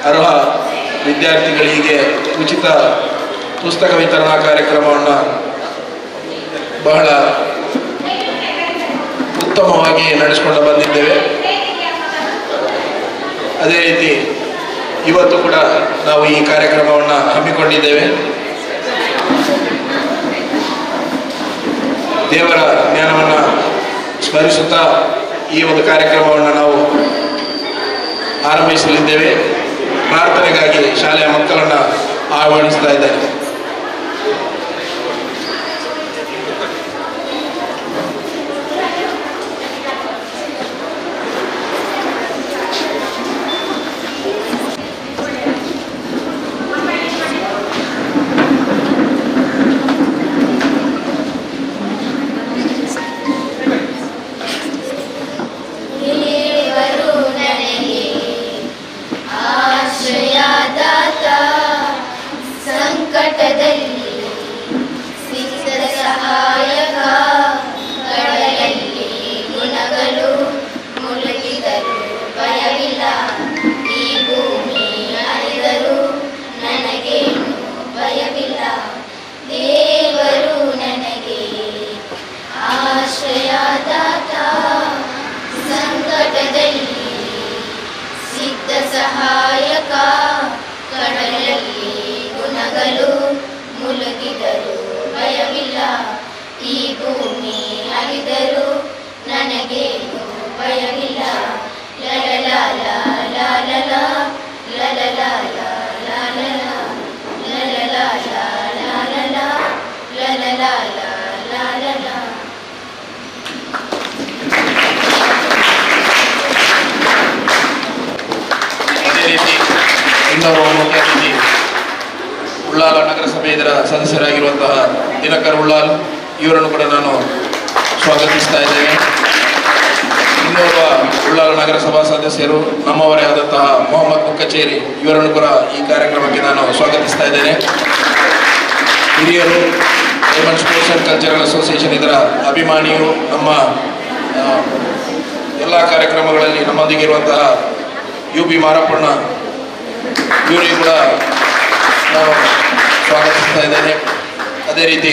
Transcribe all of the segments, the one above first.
ಅರ್ಹ ವಿದ್ಯಾರ್ಥಿಗಳಿಗೆ ಉಚಿತ ಪುಸ್ತಕ ವಿತರಣಾ ಕಾರ್ಯಕ್ರಮವನ್ನು ಬಹಳ ಉತ್ತಮವಾಗಿ ನಡೆಸಿಕೊಂಡು ಬಂದಿದ್ದೇವೆ. ಅದೇ ರೀತಿ ಇವತ್ತು ಕೂಡ ನಾವು ಈ ಕಾರ್ಯಕ್ರಮವನ್ನು ಹಮ್ಮಿಕೊಂಡಿದ್ದೇವೆ. ದೇವರ ಜ್ಞಾನವನ್ನು ಸ್ಮರಿಸುತ್ತಾ ಈ ಒಂದು ಕಾರ್ಯಕ್ರಮವನ್ನು ನಾವು ಆರಂಭಿಸಲಿದ್ದೇವೆ. ಪ್ರಾರ್ಥನೆಗಾಗಿ ಶಾಲೆಯ ಮಕ್ಕಳನ್ನು ಆಹ್ವಾನಿಸ್ತಾ ಇದ್ದಾರೆ. ಇನ್ನೋರ್ವ ಮುಖ್ಯ ಅತಿಥಿ ಉಳ್ಳಾಲ ನಗರಸಭೆ ಇದರ ಸದಸ್ಯರಾಗಿರುವಂತಹ ದಿನಕರ್ ಉಳ್ಳಾಲ್, ಇವರನ್ನು ಕೂಡ ನಾನು ಸ್ವಾಗತಿಸ್ತಾ ಇದ್ದೇನೆ. ಇನ್ನೋರ್ವ ಉಳ್ಳಾಲ ನಗರಸಭಾ ಸದಸ್ಯರು ನಮ್ಮವರೇ ಆದಂತಹ ಮೊಹಮ್ಮದ್ ಮುಕ್ಕಚೇರಿ, ಇವರನ್ನು ಕೂಡ ಈ ಕಾರ್ಯಕ್ರಮಕ್ಕೆ ನಾನು ಸ್ವಾಗತಿಸ್ತಾ ಇದ್ದೇನೆ. ಹಿರಿಯರು, diamond sports and cultural association ಇದರ ಅಭಿಮಾನಿಯು, ನಮ್ಮ ಎಲ್ಲ ಕಾರ್ಯಕ್ರಮಗಳಲ್ಲಿ ನಮ್ಮೊಂದಿಗಿರುವಂತಹ UB ಮಾರಪ್ಪಣ್ಣ, ಇವರಿಗೂ ಕೂಡ ನಾನು ಸ್ವಾಗತಿಸ್ತಾ ಇದ್ದೇನೆ. ಅದೇ ರೀತಿ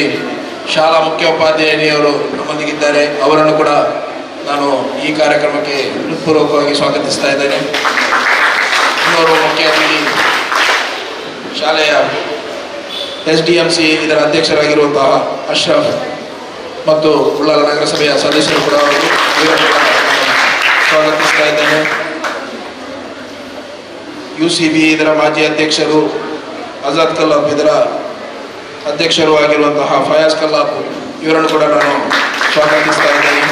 ಶಾಲಾ ಮುಖ್ಯೋಪಾಧ್ಯಾಯಿನಿಯವರು ನಮ್ಮೊಂದಿಗಿದ್ದಾರೆ, ಅವರನ್ನು ಕೂಡ ನಾನು ಈ ಕಾರ್ಯಕ್ರಮಕ್ಕೆ ಹೃತ್ಪೂರ್ವಕವಾಗಿ ಸ್ವಾಗತಿಸ್ತಾ ಇದ್ದೇನೆ. ಇನ್ನೋರ್ವ ಮುಖ್ಯ ಅತಿಥಿ ಶಾಲೆಯ SDMC ಇದರ ಅಧ್ಯಕ್ಷರಾಗಿರುವಂತಹ ಅಶ್ರಫ್ ಮತ್ತು ಉಳ್ಳಾಲ ನಗರಸಭೆಯ ಸದಸ್ಯರು ಕೂಡ ಅವರು, ಇವರನ್ನು ಕೂಡ ಸ್ವಾಗತಿಸ್ತಾ ಇದ್ದೇನೆ. UCB ಇದರ ಮಾಜಿ ಅಧ್ಯಕ್ಷರು, ಆಜಾದ್ ಕಲ್ಲಾಪ್ ಇದರ ಅಧ್ಯಕ್ಷರು ಆಗಿರುವಂತಹ ಫಯಾಜ್ ಕಲ್ಲಾಪ್, ಇವರನ್ನು ಕೂಡ ನಾನು ಸ್ವಾಗತಿಸ್ತಾ ಇದ್ದೇನೆ.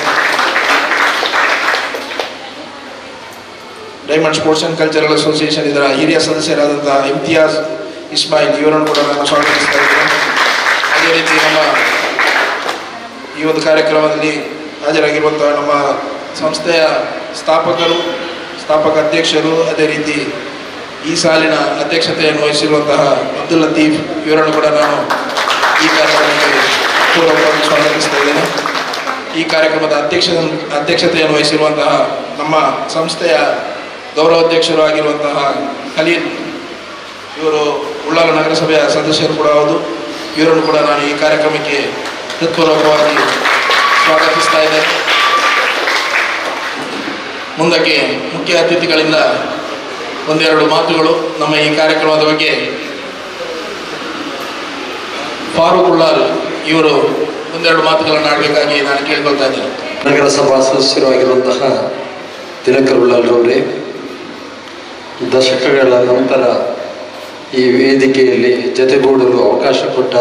Diamond sports and cultural association ಇದರ ಹಿರಿಯ ಸದಸ್ಯರಾದಂತಹ ಇಮ್ತಿಯಾಜ್ ಇಸ್ಮಾಯಿಲ್, ಇವರನ್ನು ಕೂಡ ನಾನು ಸ್ವಾಗತಿಸ್ತಾ ಇದ್ದೇನೆ. ಅದೇ ರೀತಿ ನಮ್ಮ ಈ ಒಂದು ಕಾರ್ಯಕ್ರಮದಲ್ಲಿ ಹಾಜರಾಗಿರುವಂತಹ ನಮ್ಮ ಸಂಸ್ಥೆಯ ಸ್ಥಾಪಕ ಅಧ್ಯಕ್ಷರು, ಅದೇ ರೀತಿ ಈ ಸಾಲಿನ ಅಧ್ಯಕ್ಷತೆಯನ್ನು ವಹಿಸಿರುವಂತಹ ಅಬ್ದುಲ್ ಲತೀಫ್, ಇವರನ್ನು ಕೂಡ ನಾನು ಈ ಕಾರ್ಯಕ್ರಮಕ್ಕೆ ಪೂರ್ವಕವಾಗಿ ಸ್ವಾಗತಿಸ್ತಾ ಇದ್ದೇನೆ. ಈ ಕಾರ್ಯಕ್ರಮದ ಅಧ್ಯಕ್ಷತೆಯನ್ನು ವಹಿಸಿರುವಂತಹ ನಮ್ಮ ಸಂಸ್ಥೆಯ ಗೌರವಾಧ್ಯಕ್ಷರು ಆಗಿರುವಂತಹ ಖಲೀಲ್, ಇವರು ಉಳ್ಳಾಲ ನಗರಸಭೆಯ ಸದಸ್ಯರು ಕೂಡ ಹೌದು. ಇವರನ್ನು ಕೂಡ ನಾನು ಈ ಕಾರ್ಯಕ್ರಮಕ್ಕೆ ಹೃತ್ಪೂರ್ವಕವಾಗಿ ಸ್ವಾಗತಿಸ್ತಾ ಇದ್ದೇನೆ. ಮುಂದಕ್ಕೆ ಮುಖ್ಯ ಅತಿಥಿಗಳಿಂದ ಒಂದೆರಡು ಮಾತುಗಳು ನಮ್ಮ ಈ ಕಾರ್ಯಕ್ರಮದ ಬಗ್ಗೆ. ಫಾರೂಕ್ ಉಳ್ಳಾಲ್ ಇವರು ಒಂದೆರಡು ಮಾತುಗಳನ್ನು ಆಡಬೇಕಾಗಿ ನಾನು ಕೇಳ್ಕೊಳ್ತಾ ಇದ್ದೇನೆ. ನಗರಸಭಾ ಸದಸ್ಯರು ಆಗಿರುವಂತಹ ದಿನಕರ್ ಉಳ್ಳಾಲ್ರವರೇ, ದಶಕಗಳ ನಂತರ ಈ ವೇದಿಕೆಯಲ್ಲಿ ಜತೆಗೂಡಲು ಅವಕಾಶ ಕೊಟ್ಟ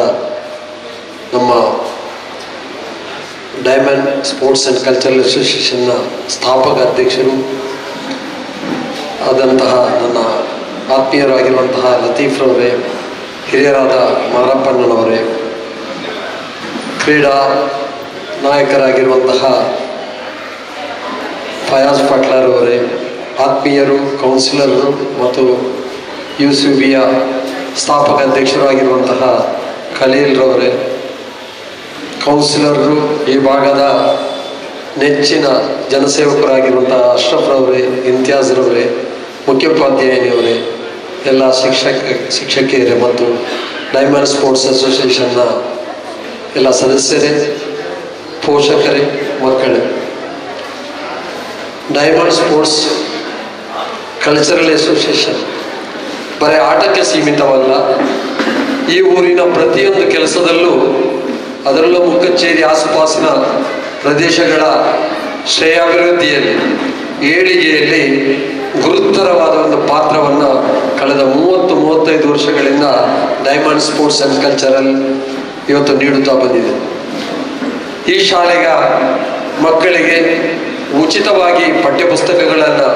ನಮ್ಮ ಡೈಮಂಡ್ ಸ್ಪೋರ್ಟ್ಸ್ ಆ್ಯಂಡ್ ಕಲ್ಚರಲ್ ಅಸೋಸಿಯೇಷನ್ನ ಸ್ಥಾಪಕ ಅಧ್ಯಕ್ಷರು ಆದಂತಹ ನನ್ನ ಆತ್ಮೀಯರಾಗಿರುವಂತಹ ಲತೀಫ್ರವರೇ, ಹಿರಿಯರಾದ ಮಾರಪ್ಪಣ್ಣನವರೇ, ಕ್ರೀಡಾ ನಾಯಕರಾಗಿರುವಂತಹ ಫಯಾಜ್ ಪಟ್ಲರ್ ಅವರೇ, ಆತ್ಮೀಯರು, ಕೌನ್ಸಿಲರು ಮತ್ತು UCBಯ ಸ್ಥಾಪಕ ಅಧ್ಯಕ್ಷರು ಆಗಿರುವಂತಹ ಖಲೀಲ್ರವರೇ, ಕೌನ್ಸಿಲರು, ಈ ಭಾಗದ ನೆಚ್ಚಿನ ಜನಸೇವಕರಾಗಿರುವಂತಹ ಅಶ್ರಫ್ರವರೇ, ಇಮ್ತಿಯಾಜ್ರವರೇ, ಮುಖ್ಯೋಪಾಧ್ಯಾಯಿನಿಯವರೇ, ಎಲ್ಲ ಶಿಕ್ಷಕಿಯರೇ ಮತ್ತು ಡೈಮಂಡ್ ಸ್ಪೋರ್ಟ್ಸ್ ಅಸೋಸಿಯೇಷನ್ನ ಎಲ್ಲ ಸದಸ್ಯರೇ, ಪೋಷಕರೇ, ಮಕ್ಕಳೇ, ಡೈಮಂಡ್ ಸ್ಪೋರ್ಟ್ಸ್ ಕಲ್ಚರಲ್ ಅಸೋಸಿಯೇಷನ್ ಬರೀ ಆಟಕ್ಕೆ ಸೀಮಿತವಲ್ಲ. ಈ ಊರಿನ ಪ್ರತಿಯೊಂದು ಕೆಲಸದಲ್ಲೂ, ಅದರಲ್ಲೂ ಮುಖಚೇರಿ ಆಸುಪಾಸಿನ ಪ್ರದೇಶಗಳ ಶ್ರೇಯಾಭಿವೃದ್ಧಿಯಲ್ಲಿ, ಏಳಿಗೆಯಲ್ಲಿ ಗುರುತರವಾದ ಒಂದು ಪಾತ್ರವನ್ನು ಕಳೆದ 30-35 ವರ್ಷಗಳಿಂದ ಡೈಮಂಡ್ ಸ್ಪೋರ್ಟ್ಸ್ ಆ್ಯಂಡ್ ಕಲ್ಚರಲ್ ಇವತ್ತು ನೀಡುತ್ತಾ ಬಂದಿದೆ. ಈ ಶಾಲೆಗ ಮಕ್ಕಳಿಗೆ ಉಚಿತವಾಗಿ ಪಠ್ಯಪುಸ್ತಕಗಳನ್ನು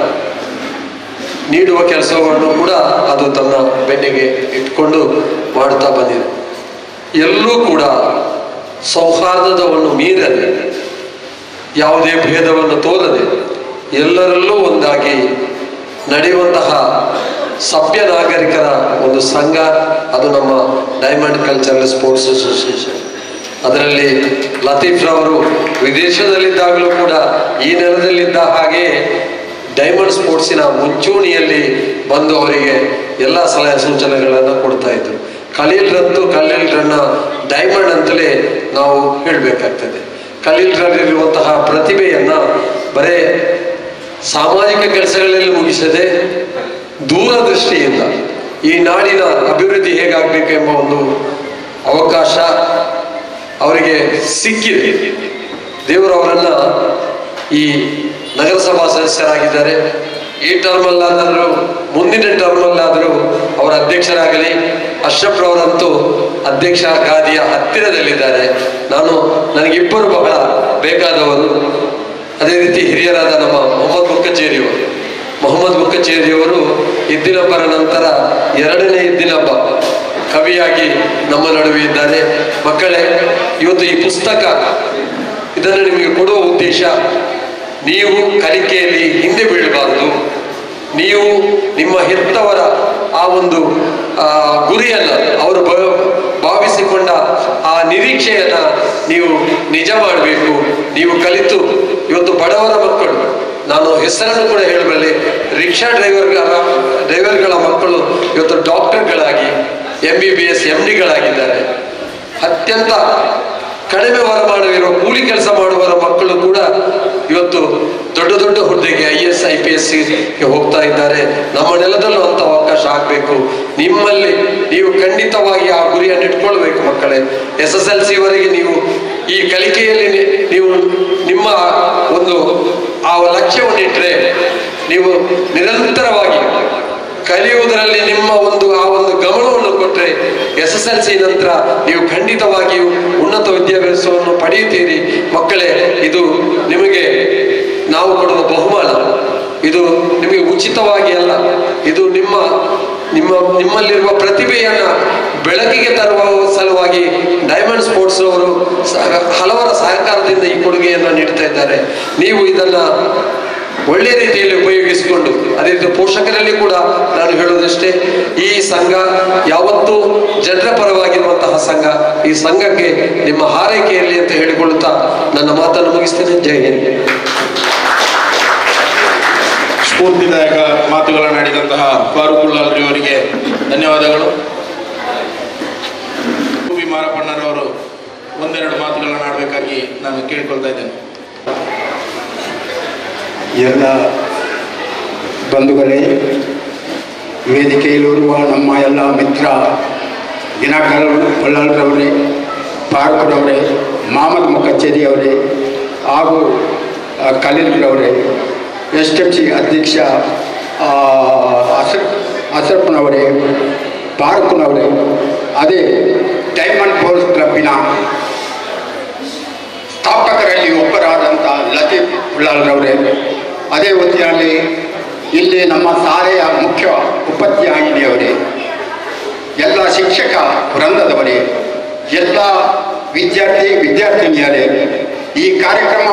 ನೀಡುವ ಕೆಲಸವನ್ನು ಕೂಡ ಅದು ತನ್ನ ಬೆನ್ನಿಗೆ ಇಟ್ಕೊಂಡು ಮಾಡುತ್ತಾ ಬಂದಿದೆ. ಎಲ್ಲೂ ಕೂಡ ಸೌಹಾರ್ದವನ್ನು ಮೀರದೆ, ಯಾವುದೇ ಭೇದವನ್ನು ತೋರದೆ, ಎಲ್ಲರಲ್ಲೂ ಒಂದಾಗಿ ನಡೆಯುವಂತಹ ಸಭ್ಯ ನಾಗರಿಕರ ಒಂದು ಸಂಘ ಅದು ನಮ್ಮ ಡೈಮಂಡ್ ಕಲ್ಚರಲ್ ಸ್ಪೋರ್ಟ್ಸ್ ಅಸೋಸಿಯೇಷನ್. ಅದರಲ್ಲಿ ಲತೀಫ್ ರವರು ವಿದೇಶದಲ್ಲಿದ್ದಾಗಲೂ ಕೂಡ ಈ ನೆಲದಲ್ಲಿದ್ದ ಹಾಗೆ ಡೈಮಂಡ್ ಸ್ಪೋರ್ಟ್ಸಿನ ಮುಂಚೂಣಿಯಲ್ಲಿ ಬಂದು ಅವರಿಗೆ ಎಲ್ಲ ಸಲಹೆ ಸೂಚನೆಗಳನ್ನು ಕೊಡ್ತಾ ಇದ್ರು. ಖಲೀಲ್ರನ್ನ ಡೈಮಂಡ್ ಅಂತಲೇ ನಾವು ಹೇಳಬೇಕಾಗ್ತದೆ. ಖಲೀಲ್ರಲ್ಲಿರುವಂತಹ ಪ್ರತಿಭೆಯನ್ನು ಬರೇ ಸಾಮಾಜಿಕ ಕೆಲಸಗಳಲ್ಲಿ ಮುಗಿಸದೆ ದೂರದೃಷ್ಟಿಯಿಂದ ಈ ನಾಡಿನ ಅಭಿವೃದ್ಧಿ ಹೇಗಾಗಬೇಕು ಎಂಬ ಒಂದು ಅವಕಾಶ ಅವರಿಗೆ ಸಿಕ್ಕಿದೆ. ದೇವರು ಅವರನ್ನು ಈ ನಗರಸಭಾ ಸದಸ್ಯರಾಗಿದ್ದಾರೆ. ಈ ಟರ್ಮಲ್ಲಾದರೂ ಮುಂದಿನ ಟರ್ಮಲ್ಲಾದರೂ ಅವರ ಅಧ್ಯಕ್ಷರಾಗಲಿ. ಅಶ್ರಫ್ ರವರಂತೂ ಅಧ್ಯಕ್ಷ ಗಾದಿಯ ಹತ್ತಿರದಲ್ಲಿದ್ದಾರೆ. ನನಗಿಬ್ಬರು ಬಹಳ ಬೇಕಾದವರು. ಅದೇ ರೀತಿ ಹಿರಿಯರಾದ ನಮ್ಮ ಮೊಹಮ್ಮದ್ ಮುಕ್ಕಚೇರಿಯವರು ಇದ್ದಿನಬ್ಬರ ನಂತರ 2ನೇ ಇದ್ದಿನಬ್ಬ ಕವಿಯಾಗಿ ನಮ್ಮ ನಡುವೆ ಇದ್ದಾರೆ. ಮಕ್ಕಳೇ, ಇವತ್ತು ಈ ಪುಸ್ತಕ ಇದನ್ನು ನಿಮಗೆ ಕೊಡುವ ಉದ್ದೇಶ, ನೀವು ಕಲಿಕೆಯಲ್ಲಿ ಹಿಂದೆ ಬೀಳಬಾರದು. ನೀವು ನಿಮ್ಮ ಹೆತ್ತವರ ಆ ಒಂದು ಗುರಿಯನ್ನು, ಅವರು ಭಾವಿಸಿಕೊಂಡ ಆ ನಿರೀಕ್ಷೆಯನ್ನು ನೀವು ನಿಜ ಮಾಡಬೇಕು. ನೀವು ಕಲಿತು ಇವತ್ತು ಬಡವರ ಮಕ್ಕಳು, ನಾನು ಹೆಸರನ್ನು ಕೂಡ ಹೇಳಬಲ್ಲೆ, ರಿಕ್ಷಾ ಡ್ರೈವರ್ಗಳ ಮಕ್ಕಳು ಇವತ್ತು ಡಾಕ್ಟರ್ಗಳಾಗಿ, MBBS MDಗಳಾಗಿದ್ದಾರೆ. ಅತ್ಯಂತ ಕಡಿಮೆ ವರಮಾನವಿರುವ ಕೂಲಿ ಕೆಲಸ ಮಾಡುವವರ ಮಕ್ಕಳು ಕೂಡ ಇವತ್ತು ದೊಡ್ಡ ದೊಡ್ಡ ಹುದ್ದೆಗೆ IAS IPSಗೆ ಹೋಗ್ತಾ ಇದ್ದಾರೆ. ನಮ್ಮ ನೆಲದಲ್ಲೂ ಅಂತ ಅವಕಾಶ ಆಗಬೇಕು. ನಿಮ್ಮಲ್ಲಿ ನೀವು ಖಂಡಿತವಾಗಿ ಆ ಗುರಿಯನ್ನು ಇಟ್ಕೊಳ್ಬೇಕು. ಮಕ್ಕಳೇ, SSLC ವರೆಗೆ ನೀವು ಈ ಕಲಿಕೆಯಲ್ಲಿ ನೀವು ನಿಮ್ಮ ಒಂದು ಆ ಲಕ್ಷ್ಯವನ್ನು ಇಟ್ಟರೆ, ನೀವು ನಿರಂತರವಾಗಿ ಕಲಿಯುವುದರಲ್ಲಿ ನಿಮ್ಮ ಆ ಒಂದು ಗಮನವನ್ನು ಕೊಟ್ಟರೆ SSLC ನಂತರ ನೀವು ಖಂಡಿತವಾಗಿಯೂ ಉನ್ನತ ವಿದ್ಯಾಭ್ಯಾಸವನ್ನು ಪಡೆಯುತ್ತೀರಿ. ಮಕ್ಕಳೇ, ಇದು ನಿಮಗೆ ನಾವು ಕೊಡುವ ಬಹುಮಾನ. ಇದು ನಿಮಗೆ ಉಚಿತವಾಗಿ ಅಲ್ಲ, ಇದು ನಿಮ್ಮಲ್ಲಿರುವ ಪ್ರತಿಭೆಯನ್ನು ಬೆಳಕಿಗೆ ತರುವ ಸಲುವಾಗಿ ಡೈಮಂಡ್ ಸ್ಪೋರ್ಟ್ಸ್ ಅವರು ಹಲವರ ಸಹಕಾರದಿಂದ ಈ ಕೊಡುಗೆಯನ್ನು ನೀಡ್ತಾ ಇದ್ದಾರೆ. ನೀವು ಇದನ್ನು ಒಳ್ಳೆಯ ರೀತಿಯಲ್ಲಿ ಉಪಯೋಗಿಸಿಕೊಂಡು, ಅದೇ ರೀತಿ ಪೋಷಕರಲ್ಲಿ ಕೂಡ ನಾನು ಹೇಳುವುದಷ್ಟೇ, ಈ ಸಂಘ ಯಾವತ್ತೂ ಜನರ ಪರವಾಗಿರುವಂತಹ ಸಂಘ. ಈ ಸಂಘಕ್ಕೆ ನಿಮ್ಮ ಹಾರೈಕೆಯಲ್ಲಿ ಅಂತ ಹೇಳಿಕೊಳ್ಳುತ್ತಾ ನನ್ನ ಮಾತನ್ನು ಮುಗಿಸ್ತೇನೆ. ಜೈ ಹಿಂದ್. ಸ್ಫೂರ್ತಿದಾಯಕ ಮಾತುಗಳನ್ನಾಡಿದಂತಹ ಫಾರೂಕುಲ್ಲಾಲ್ರಿ ಅವರಿಗೆ ಧನ್ಯವಾದಗಳು. ಮಾರಪ್ಪಣ್ಣರವರು ಒಂದೆರಡು ಮಾತುಗಳನ್ನು ಆಡಬೇಕಾಗಿ ನಾನು ಕೇಳ್ಕೊಳ್ತಾ ಇದ್ದೇನೆ. ಎಲ್ಲ ಬಂಧುಗಳೇ, ವೇದಿಕೆಯಲ್ಲಿರುವ ನಮ್ಮ ಎಲ್ಲ ಮಿತ್ರ ದಿನಕರ್ ಪೊಳ್ಳಲ್ರವರೇ, ಫಾರೂಕ್ರವರೇ, ಮೊಹಮ್ಮದ್ ಮುಕ್ಕಚೇರಿಯವರೇ ಹಾಗೂ ಖಲೀಲ್ರವರೇ, STFC ಅಧ್ಯಕ್ಷ ಅಸರಫ್ನವರೇ, ಫಾರೂಕ್ನವರೇ, ಅದೇ ಡೈಮಂಡ್ ಸ್ಪೋರ್ಟ್ಸ್ ಕ್ಲಬ್ಬಿನ ಸ್ಥಾಪಕರಲ್ಲಿ ಒಬ್ಬರಾದಂಥ ಲತೀಫ್ ಉಳ್ಳಾಲ್ರವರೇ, ಅದೇ ಹೊತ್ತಿನಲ್ಲಿ ಇಲ್ಲಿ ನಮ್ಮ ಶಾಲೆಯ ಮುಖ್ಯ ಉಪಾಧ್ಯಾಯಿನಿಯವರೇ, ಎಲ್ಲ ಶಿಕ್ಷಕ ವೃಂದದವರೇ, ಎಲ್ಲ ವಿದ್ಯಾರ್ಥಿನಿಯರೇ, ಈ ಕಾರ್ಯಕ್ರಮ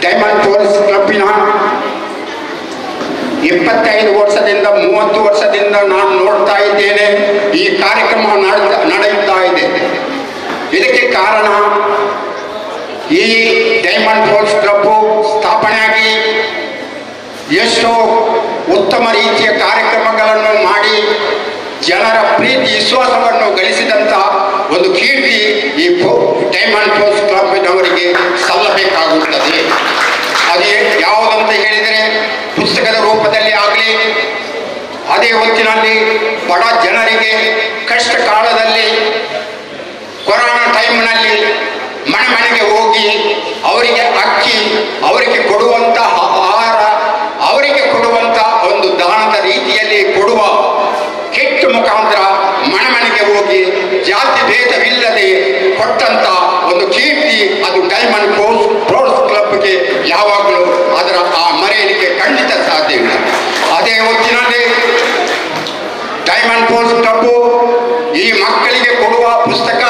ಡೈಮಂಡ್ ಸ್ಪೋರ್ಟ್ಸ್ ಕ್ಲಬ್ಬಿನ 25 ವರ್ಷದಿಂದ 30 ವರ್ಷದಿಂದ ನಾನು ನೋಡ್ತಾ ಇದ್ದೇನೆ. ಈ ಕಾರ್ಯಕ್ರಮ ನಡೆಯುತ್ತಾ ಇದೆ. ಇದಕ್ಕೆ ಕಾರಣ ಈ ಡೈಮಂಡ್ ಸ್ಪೋರ್ಟ್ಸ್ ಕ್ಲಬ್ ಸ್ಥಾಪನೆಯಾಗಿ ಎಷ್ಟೋ ಉತ್ತಮ ರೀತಿಯ ಕಾರ್ಯಕ್ರಮಗಳನ್ನು ಮಾಡಿ ಅದೇ ಹೊತ್ತಿನಲ್ಲಿ ಬಡ ಜನರಿಗೆ ಕಷ್ಟ ಕಾಲದಲ್ಲಿ ಕೊರೋನಾ ಟೈಮ್ನಲ್ಲಿ ಮನೆ ಮನೆಗೆ ಹೋಗಿ ಅವರಿಗೆ ಅಕ್ಕಿ, ಅವರಿಗೆ ಕೊಡುವಂಥ ಆಹಾರ, ಅವರಿಗೆ ಕೊಡುವಂಥ ಒಂದು ದಾನದ ರೀತಿಯಲ್ಲಿ ಕೊಡುವ ಕಿಟ್ ಮುಖಾಂತರ ಮನೆ ಮನೆಗೆ ಹೋಗಿ ಜಾತಿ ಭೇದವಿಲ್ಲದೆ ಕೊಟ್ಟಂತ ಒಂದು ಕೀರ್ತಿ ಅದು ಡೈಮಂಡ್ ಸ್ಪೋರ್ಟ್ಸ್ ಕ್ಲಬ್ಗೆ ಯಾವಾಗಲೂ ಅದರ ಆ ಮರೆಯಲಿಕ್ಕೆ ಖಂಡಿತ ಸಾಧ್ಯವಿಲ್ಲ. ಅದೇ ಹೊತ್ತಿನಲ್ಲಿ ಡೈಮಂಡ್ ಸ್ಪೋರ್ಟ್ಸ್ ಕ್ಲಬ್ ಈ ಮಕ್ಕಳಿಗೆ ಕೊಡುವ ಪುಸ್ತಕ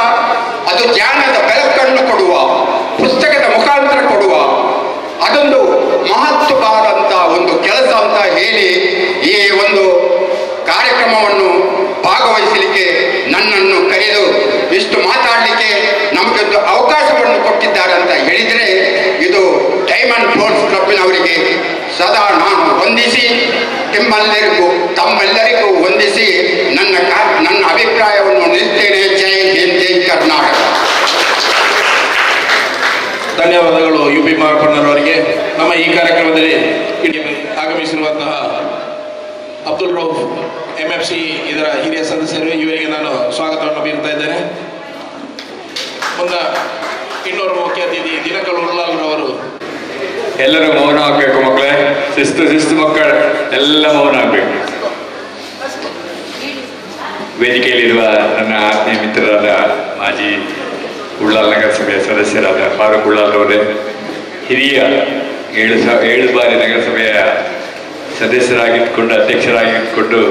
ಅದು ಜ್ಞಾನದ ಬೆಳಕನ್ನು ಕೊಡುವ, ಪುಸ್ತಕದ ಮುಖಾಂತರ ಕೊಡುವ ಅದೊಂದು ಮಹತ್ವವಾದಂಥ ಒಂದು ಕೆಲಸ ಅಂತ ಹೇಳಿ ಈ ಒಂದು ಕಾರ್ಯಕ್ರಮವನ್ನು ಭಾಗವಹಿಸಲಿಕ್ಕೆ ನನ್ನನ್ನು ಕರೆದು ಇಷ್ಟು ಮಾತಾಡಲಿಕ್ಕೆ ನಮಗೊಂದು ಅವಕಾಶವನ್ನು ಕೊಟ್ಟಿದ್ದಾರೆ ಅಂತ ಹೇಳಿದರೆ ಇದು ಡೈಮಂಡ್ ಸ್ಪೋರ್ಟ್ಸ್ ಕ್ಲಬ್ಬಿನವರಿಗೆ ಸದಾ ನಾನು ವಂದಿಸಿ ತಮ್ಮೆಲ್ಲರಿಗೂ ವಂದಿಸಿ ನನ್ನ ಅಭಿಪ್ರಾಯವನ್ನು ನಿಲ್ತೇನೆ. ಜೈ ಹಿಂದ್, ಜೈ ಕರ್ನಾಟಕ. ಧನ್ಯವಾದಗಳು UP ಮಾರ್ಪಣ್ಣರವರಿಗೆ. ನಮ್ಮ ಈ ಕಾರ್ಯಕ್ರಮದಲ್ಲಿ ಆಗಮಿಸಿರುವಂತಹ ಅಬ್ದುಲ್ ರೌಫ್ MFC ಇದರ ಹಿರಿಯ ಸದಸ್ಯರು, ಇವರಿಗೆ ನಾನು ಸ್ವಾಗತವನ್ನು ಬೀರ್ತಾ ಇದ್ದೇನೆ. ಮುಂದೆ ಇನ್ನೊರು ಮುಖ್ಯ ಅತಿಥಿ ದಿನಕರ್ ಉಳ್ಳಾಲ್ರವರು. ಎಲ್ಲರೂ ಮೌನ ಆಗಬೇಕು ಮಕ್ಕಳೇ, ಶಿಸ್ತು ಮಕ್ಕಳು ಎಲ್ಲ ಮೌನ ಆಗಬೇಕು. ವೇದಿಕೆಯಲ್ಲಿರುವ ನನ್ನ ಆತ್ಮೀಯ ಮಿತ್ರರಾದ ಮಾಜಿ ಉಳ್ಳಾಲ್ ನಗರಸಭೆಯ ಸದಸ್ಯರಾದ ಫಾರೂಕ್ ಉಳ್ಳಾಲ್ ಅವರೇ, ಹಿರಿಯ 7 ಬಾರಿ ನಗರಸಭೆಯ ಸದಸ್ಯರಾಗಿದ್ದುಕೊಂಡು ಅಧ್ಯಕ್ಷರಾಗಿದ್ದುಕೊಂಡು